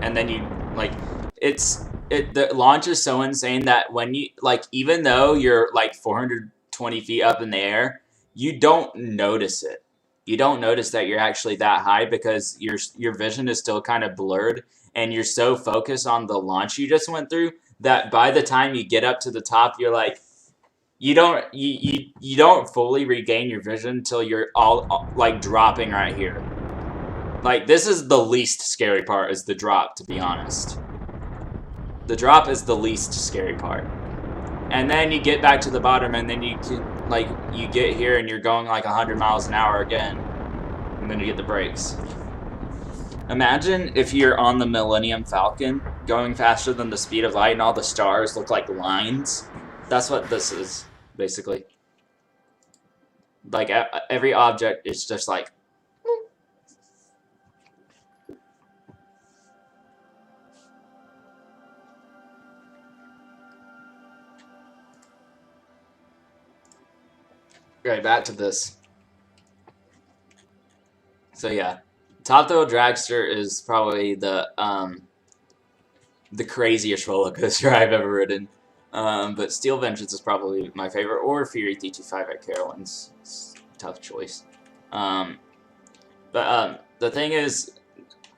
Speaker 3: and then you, like, it's the launch is so insane that when you like, even though you're like 420 feet up in the air, you don't notice it. You don't notice that you're actually that high because your vision is still kind of blurred, and you're so focused on the launch you just went through that by the time you get up to the top, you're like, you don't fully regain your vision until you're all like dropping right here. Like, this is the least scary part, is the drop, to be honest. The drop is the least scary part. And then you get back to the bottom, and then you can, like, you get here and you're going like 100 miles an hour again. And then you get the brakes. Imagine if you're on the Millennium Falcon going faster than the speed of light and all the stars look like lines. That's what this is, basically. Like, every object is just like... Right, back to this. So yeah, Top Thrill Dragster is probably the craziest roller coaster I've ever ridden. But Steel Vengeance is probably my favorite, or Fury 325 at Carowinds. It's a tough choice. The thing is,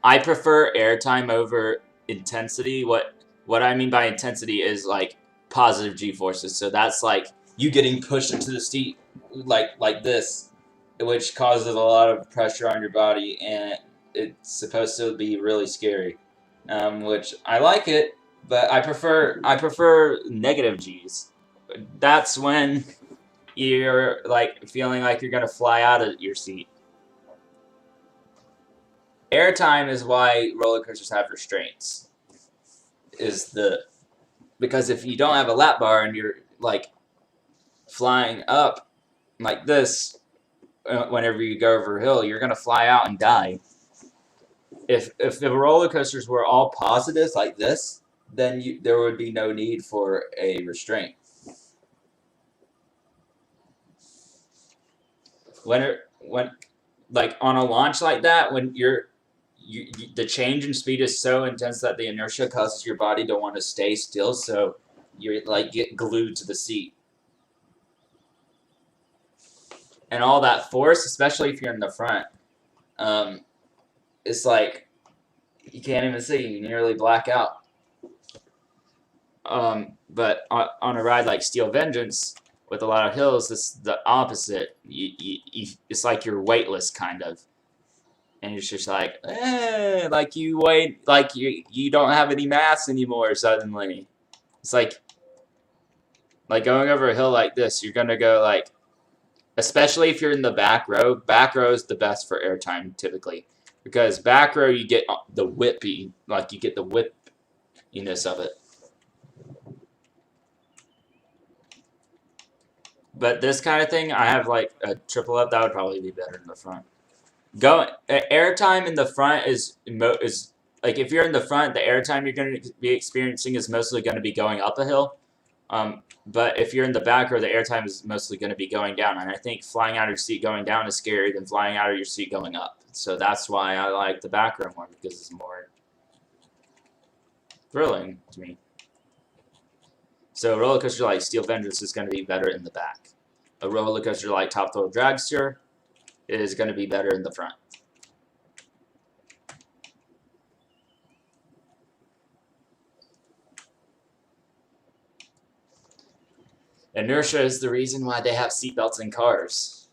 Speaker 3: I prefer airtime over intensity. What I mean by intensity is like positive G-forces. So that's like you getting pushed into the seat like this, which causes a lot of pressure on your body, and it's supposed to be really scary. Which I like it, but I prefer negative G's. That's when you're like feeling like you're gonna fly out of your seat. Airtime is why roller coasters have restraints. Because if you don't have a lap bar and you're like flying up like this, whenever you go over a hill, you're gonna fly out and die. If the roller coasters were all positives like this, then there would be no need for a restraint. When like on a launch like that, when the change in speed is so intense that the inertia causes your body to want to stay still, so you like get glued to the seat. And all that force, especially if you're in the front, it's like you can't even see. You nearly black out. But on a ride like Steel Vengeance with a lot of hills, it's the opposite. It's like you're weightless, kind of. And it's just like, like you weigh, like you don't have any mass anymore suddenly. It's like going over a hill like this, you're gonna go like, especially if you're in the back row. Back row is the best for airtime typically, because back row you get the whippy, like you get the whippiness of it. But this kind of thing, I have like a triple up, that would probably be better in the front. Airtime in the front is like, if you're in the front, the airtime you're going to be experiencing is mostly going to be going up a hill. But if you're in the back row, the airtime is mostly going to be going down. And I think flying out of your seat going down is scarier than flying out of your seat going up. So that's why I like the back row more, because it's more thrilling to me. So a roller coaster like Steel Vengeance is going to be better in the back. A roller coaster like Top Thrill Dragster is going to be better in the front. Inertia is the reason why they have seatbelts in cars.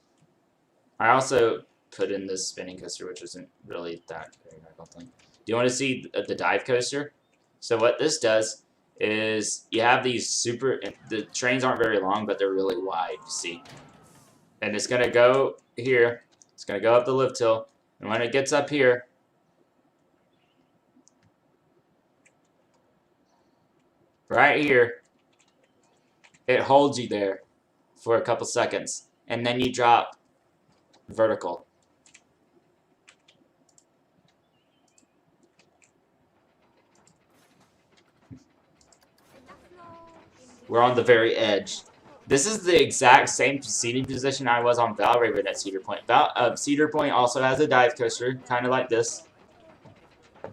Speaker 3: I also put in this spinning coaster, which isn't really that great, I don't think. Do you want to see the dive coaster? So what this does is you have these the trains aren't very long, but they're really wide, you see. And it's going to go here. It's going to go up the lift hill. And when it gets up here, right here, it holds you there for a couple seconds. And then you drop vertical. We're on the very edge. This is the exact same seating position I was on Valraven at Cedar Point. Cedar Point also has a dive coaster, kind of like this,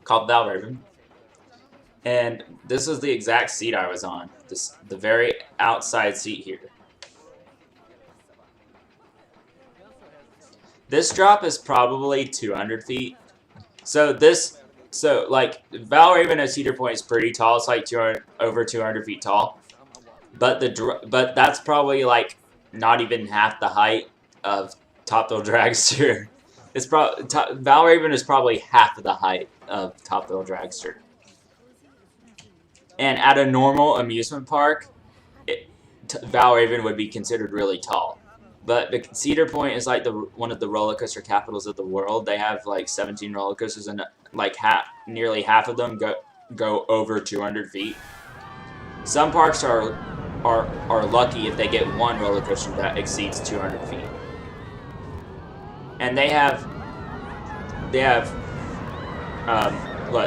Speaker 3: called Valraven. And this was the exact seat I was on. The very outside seat here. This drop is probably 200 feet. So like Valraven at Cedar Point is pretty tall. It's like over 200 feet tall. But that's probably like not even half the height of Top Thrill Dragster. It's Valraven is probably half of the height of Top Thrill Dragster. And at a normal amusement park, Valraven would be considered really tall. But Cedar Point is like one of the roller coaster capitals of the world. They have like 17 roller coasters, and like nearly half of them go over 200 feet. Some parks are lucky if they get one roller coaster that exceeds 200 feet. And they have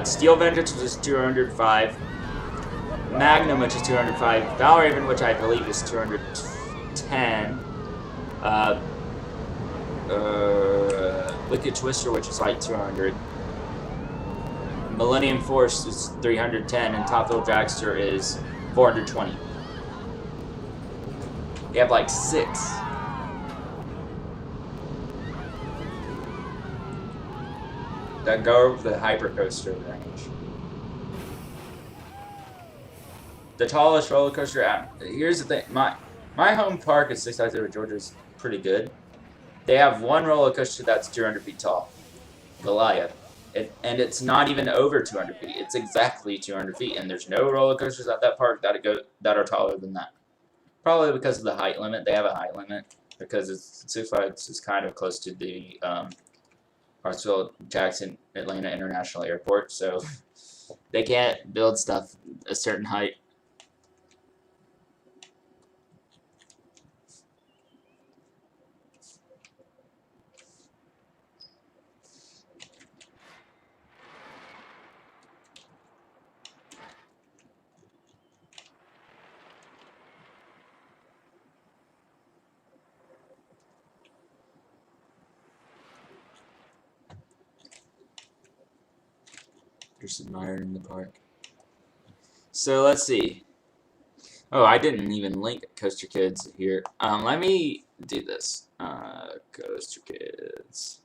Speaker 3: Steel Vengeance, which is 205, Magnum, which is 205, Valraven, which I believe is 210, Wicked Twister, which is like 200, Millennium Force is 310, and Top Thrill Dragster is 420. They have like 6. That go over the hypercoaster range. The tallest roller coaster. Here's the thing. My home park at 650 Georgia is pretty good. They have one roller coaster that's 200 feet tall, Goliath, and it's not even over 200 feet. It's exactly 200 feet, and there's no roller coasters at that park that are taller than that. Probably because of the height limit. They have a height limit because Six Flags is kind of close to the Hartsfield-Jackson Atlanta International Airport, so they can't build stuff a certain height. Just admiring the park. So let's see. Oh, I didn't even link Coaster Kids here. Let me do this. Coaster Kids.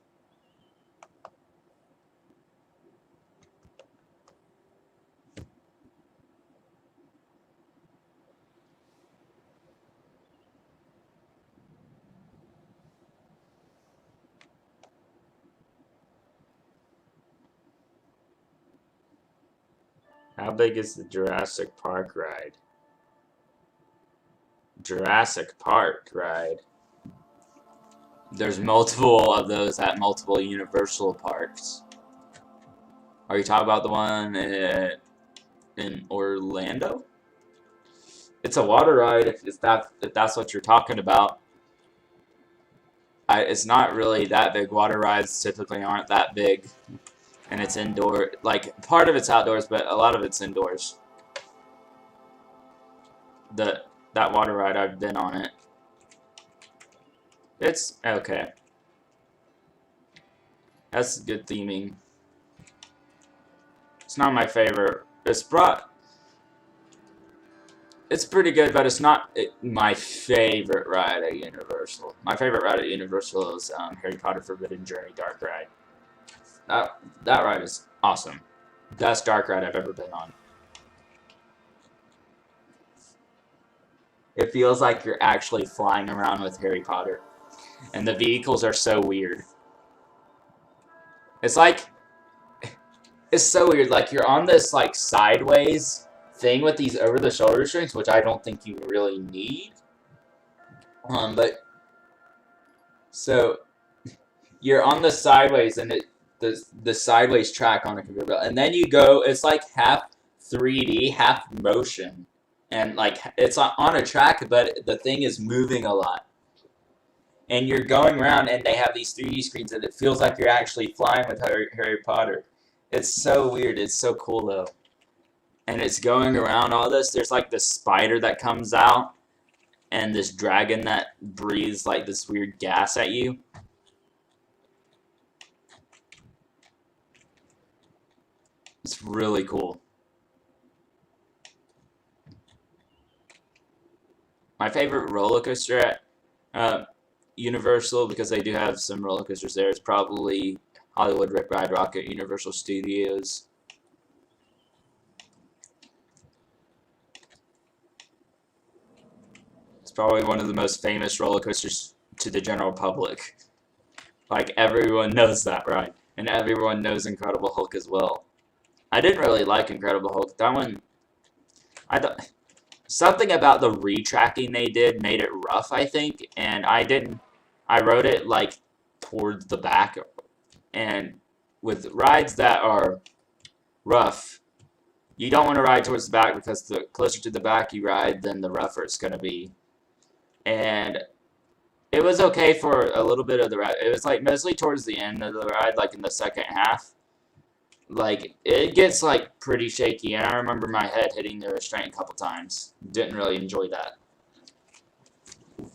Speaker 3: How big is the Jurassic Park ride? Jurassic Park ride. There's multiple of those at multiple Universal parks. Are you talking about the one in Orlando? It's a water ride if that's what you're talking about. It's not really that big. Water rides typically aren't that big. And it's indoor, like part of it's outdoors, but a lot of it's indoors. That water ride, I've been on it. It's okay. That's good theming. It's not my favorite. It's pretty good, but it's not my favorite ride at Universal. My favorite ride at Universal is Harry Potter Forbidden Journey Dark Ride. That ride is awesome. Best dark ride I've ever been on. It feels like you're actually flying around with Harry Potter. And the vehicles are so weird. It's so weird. Like, you're on this, like, sideways thing with these over-the-shoulder strings, which I don't think you really need. So, you're on the sideways, and the sideways track on a conveyor belt, and then you go, it's like half 3D, half motion, and like it's on a track, but the thing is moving a lot, and you're going around, and they have these 3D screens, and it feels like you're actually flying with Harry Potter. It's so weird. It's so cool though, and it's going around all this. There's like this spider that comes out, and this dragon that breathes like this weird gas at you. It's really cool. My favorite roller coaster at Universal, because they do have some roller coasters there, is probably Hollywood Ride Rocket Universal Studios. It's probably one of the most famous roller coasters to the general public. Like, everyone knows that ride. And everyone knows Incredible Hulk as well. I didn't really like Incredible Hulk. That one, I thought something about the retracking they did made it rough, I think. And I rode it like towards the back. And with rides that are rough, you don't want to ride towards the back, because the closer to the back you ride, then the rougher it's going to be. And it was okay for a little bit of the ride. It was like mostly towards the end of the ride, like in the second half. Like, it gets like pretty shaky, and I remember my head hitting the restraint a couple times. Didn't really enjoy that.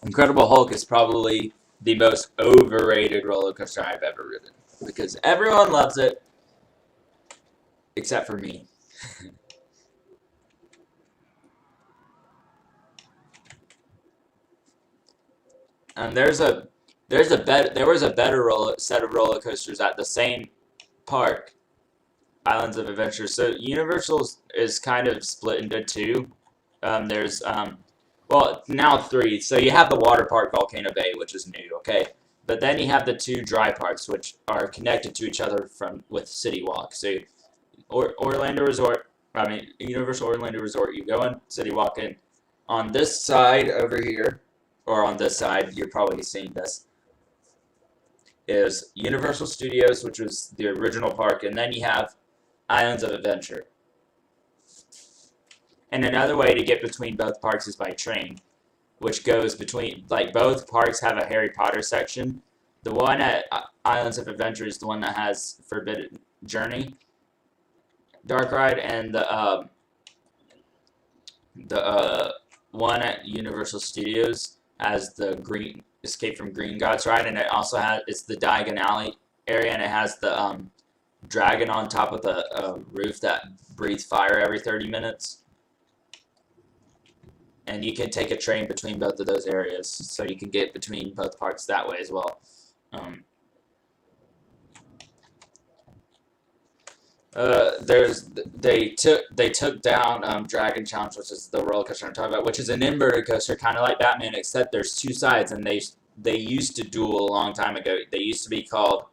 Speaker 3: Incredible Hulk is probably the most overrated roller coaster I've ever ridden, because everyone loves it except for me. And there was a better set of roller coasters at the same park, Islands of Adventure. So Universal is kind of split into two. There's well, now three. So you have the water park, Volcano Bay, which is new, okay? But then you have the two dry parks, which are connected to each other with City Walk. So Orlando Resort, Universal Orlando Resort, you go in City Walk, and on this side over here, or on this side, you're probably seeing this, is Universal Studios, which was the original park, and then you have Islands of Adventure. And another way to get between both parks is by train, which goes between, like, both parks have a Harry Potter section. The one at Islands of Adventure is the one that has Forbidden Journey, Dark Ride, and the one at Universal Studios has the Escape from Green Gods ride, and it also it's the Diagon Alley area, and it has the dragon on top of the roof that breathes fire every 30 minutes. And you can take a train between both of those areas, so you can get between both parks that way as well. They took down Dragon Challenge, which is the roller coaster I'm talking about, which is an inverted coaster, kind of like Batman, except there's two sides, and they used to duel a long time ago. They used to be called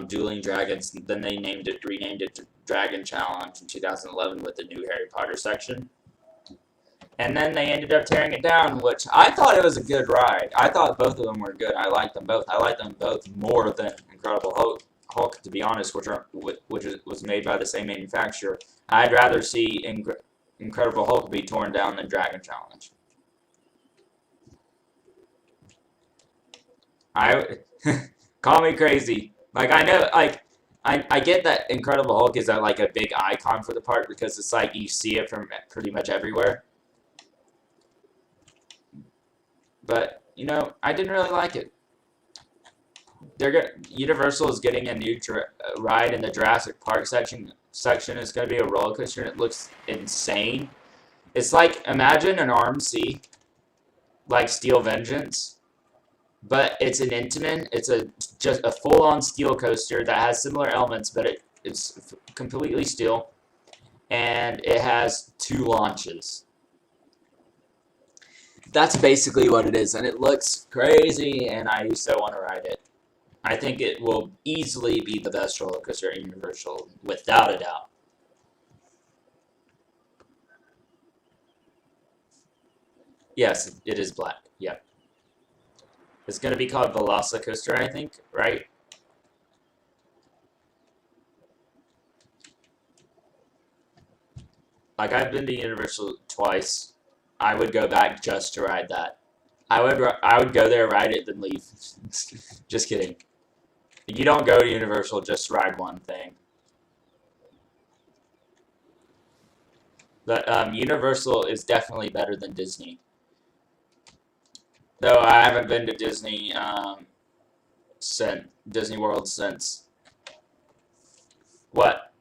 Speaker 3: Dueling Dragons. Then they renamed it to Dragon Challenge in 2011 with the new Harry Potter section. And then they ended up tearing it down, which I thought it was a good ride. I thought both of them were good. I liked them both. I liked them both more than Incredible Hulk, to be honest, which was made by the same manufacturer. I'd rather see Incredible Hulk be torn down than Dragon Challenge. Call me crazy. Like, I know, like, I get that Incredible Hulk is like a big icon for the park, because it's like you see it from pretty much everywhere. But, you know, I didn't really like it. Universal is getting a new ride in the Jurassic Park section. It's going to be a roller coaster, and it looks insane. It's like, imagine an RMC, like Steel Vengeance, but it's an Intamin. It's just a full-on steel coaster that has similar elements, but it's completely steel, and it has 2 launches. That's basically what it is, and it looks crazy, and I so want to ride it. I think it will easily be the best roller coaster at Universal, without a doubt. Yes, it is black. Yep. It's going to be called Velocicoaster, I think, right? Like, I've been to Universal twice. I would go back just to ride that. I would go there, ride it, then leave. Just kidding. You don't go to Universal just to ride one thing. But Universal is definitely better than Disney. Though I haven't been to Disney Disney World since what?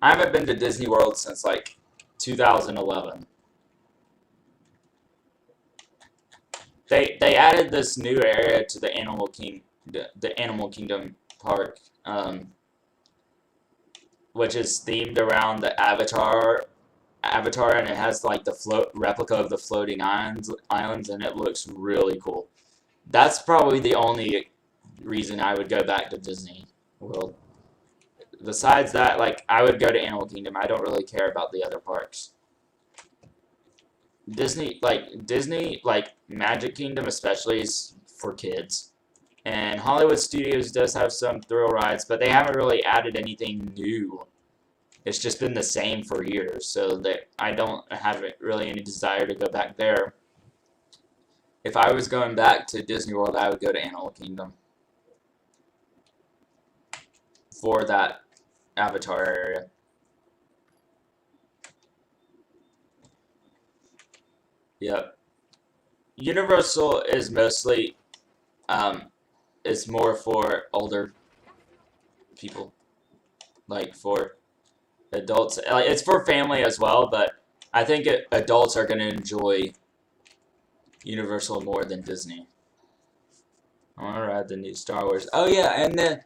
Speaker 3: I haven't been to Disney World since like 2011. they added this new area to the Animal Kingdom park, which is themed around the Avatar, and it has like the replica of the floating islands, and it looks really cool. That's probably the only reason I would go back to Disney World. Besides that, like, I would go to Animal Kingdom. I don't really care about the other parks. Disney, like Magic Kingdom especially is for kids. And Hollywood Studios does have some thrill rides, but they haven't really added anything new. It's just been the same for years, so that I don't have really any desire to go back there. If I was going back to Disney World, I would go to Animal Kingdom for that Avatar area. Yep. Universal is mostly, it's more for older people, like for adults. Like, it's for family as well, but I think adults are going to enjoy Universal more than Disney. I want to ride the new Star Wars. Oh yeah, and then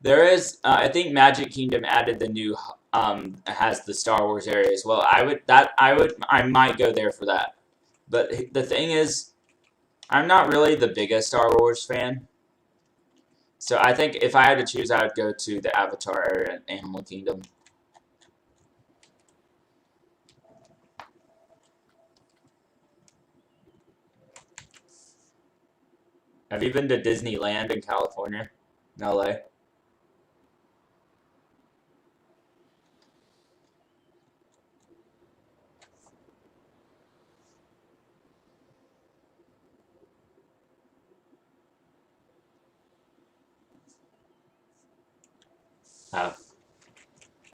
Speaker 3: there is, I think Magic Kingdom added the new, has the Star Wars area as well. I might go there for that. But the thing is, I'm not really the biggest Star Wars fan. So I think if I had to choose, I would go to the Avatar area at Animal Kingdom. Have you been to Disneyland in California? In LA?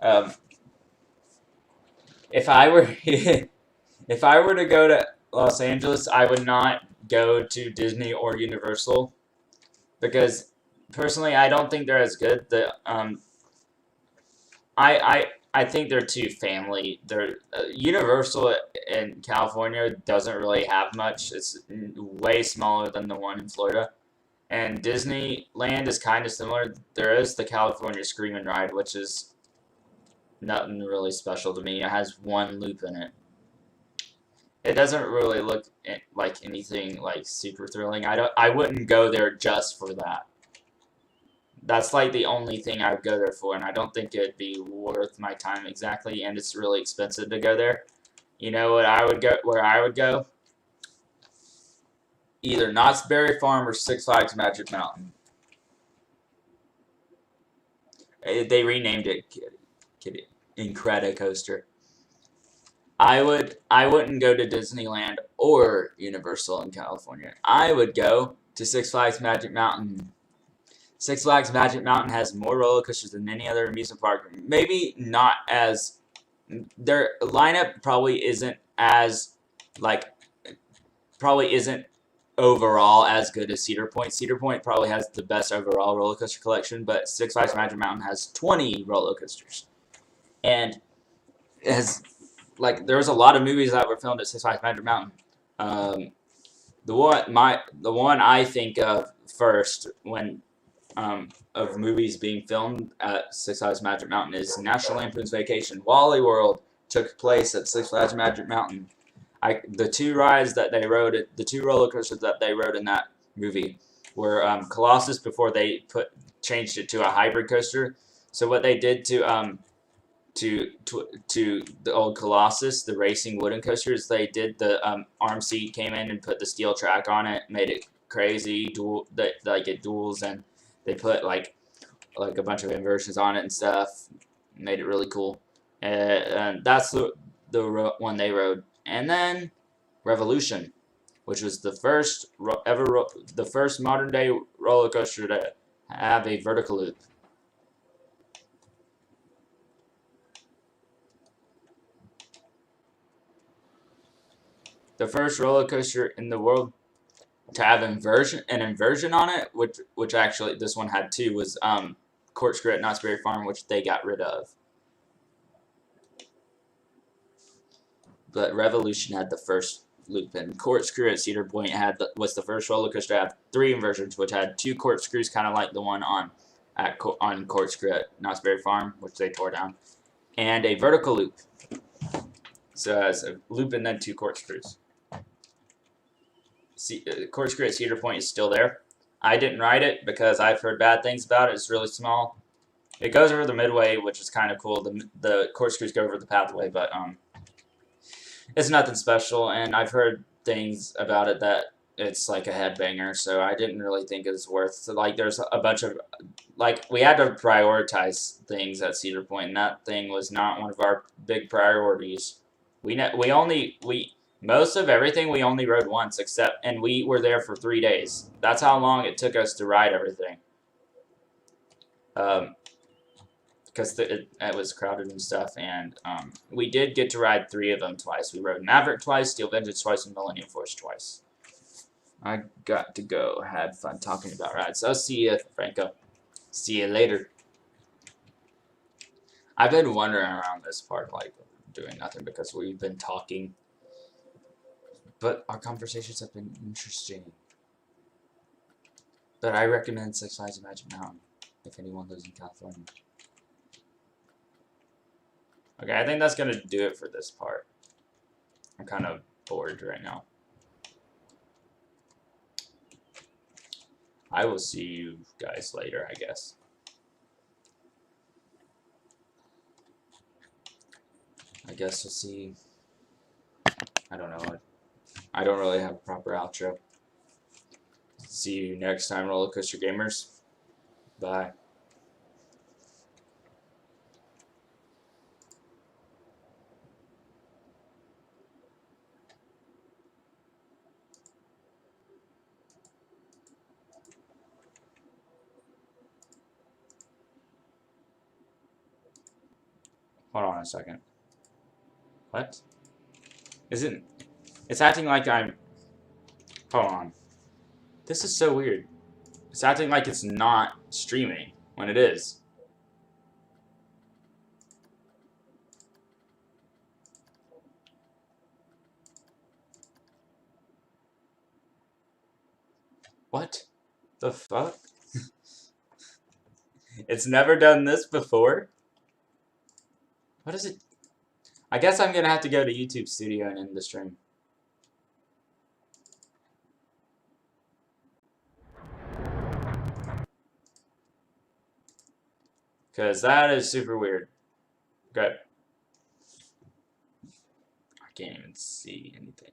Speaker 3: Oh. If I were if I were to go to Los Angeles, I would not go to Disney or Universal because personally, I don't think they're as good. I think they're too family. They're Universal in California doesn't really have much. It's way smaller than the one in Florida. And Disneyland is kind of similar. There is the California Screamin' Ride, which is nothing really special to me. It has one loop in it. It doesn't really look like anything like super thrilling. I wouldn't go there just for that. That's like the only thing I would go there for, and I don't think it'd be worth my time exactly, and it's really expensive to go there. You know what I would go? Where I would go? Either Knott's Berry Farm or Six Flags Magic Mountain. They renamed it Incredicoaster. I wouldn't go to Disneyland or Universal in California. I would go to Six Flags Magic Mountain. Six Flags Magic Mountain has more roller coasters than any other amusement park. Maybe not as their lineup probably isn't overall as good as Cedar Point. Cedar Point probably has the best overall roller coaster collection, but Six Flags Magic Mountain has 20 roller coasters. And it has, like, there was a lot of movies that were filmed at Six Flags Magic Mountain. The one I think of first when of movies being filmed at Six Flags Magic Mountain is National Lampoon's Vacation. Wally World took place at Six Flags Magic Mountain. The two rides that they rode, the two roller coasters that they rode in that movie were Colossus before they changed it to a hybrid coaster. So what they did to the old Colossus, the racing wooden coasters, they did the arm seat came in and put the steel track on it, made it crazy, it duals, and they put like a bunch of inversions on it and stuff, made it really cool. And that's the one they rode. And then Revolution, which was the first modern day roller coaster to have a vertical loop. The first roller coaster in the world to have an inversion on it, which actually this one had two, was Corkscrew at Knott's Berry Farm, which they got rid of. But Revolution had the first loop. And Corkscrew at Cedar Point was the first roller coaster to have 3 inversions, which had 2 corkscrews, kind of like the one on Corkscrew at Knott's Berry Farm, which they tore down, and a vertical loop. So as a loop and then 2 corkscrews. Corkscrew at Cedar Point is still there. I didn't ride it because I've heard bad things about it. It's really small. It goes over the midway, which is kind of cool. The corkscrews go over the pathway, but it's nothing special. And I've heard things about it that it's like a headbanger, so I didn't really think it was worth. So like, there's a bunch of we had to prioritize things at Cedar Point, and that thing was not one of our big priorities. Most of everything we only rode once, and we were there for 3 days. That's how long it took us to ride everything. Because it was crowded and stuff, and we did get to ride 3 of them twice. We rode Maverick twice, Steel Vengeance twice, and Millennium Force twice. I got to go. Had fun talking about rides. I'll see you, Franco. See you later. I've been wandering around this park, like, doing nothing because we've been talking. But our conversations have been interesting. But I recommend Six Flags Magic Mountain if anyone lives in California. Okay, I think that's gonna do it for this part. I'm kind of bored right now. I will see you guys later, I guess. I guess we'll see. I don't know. I don't really have a proper outro. See you next time, Roller Coaster Gamers. Bye. Hold on a second. What? It's acting like I'm... Hold on. This is so weird. It's acting like it's not streaming when it is. What the fuck? It's never done this before? What is it? I guess I'm gonna have to go to YouTube Studio and end the stream. Because that is super weird. Okay. I can't even see anything.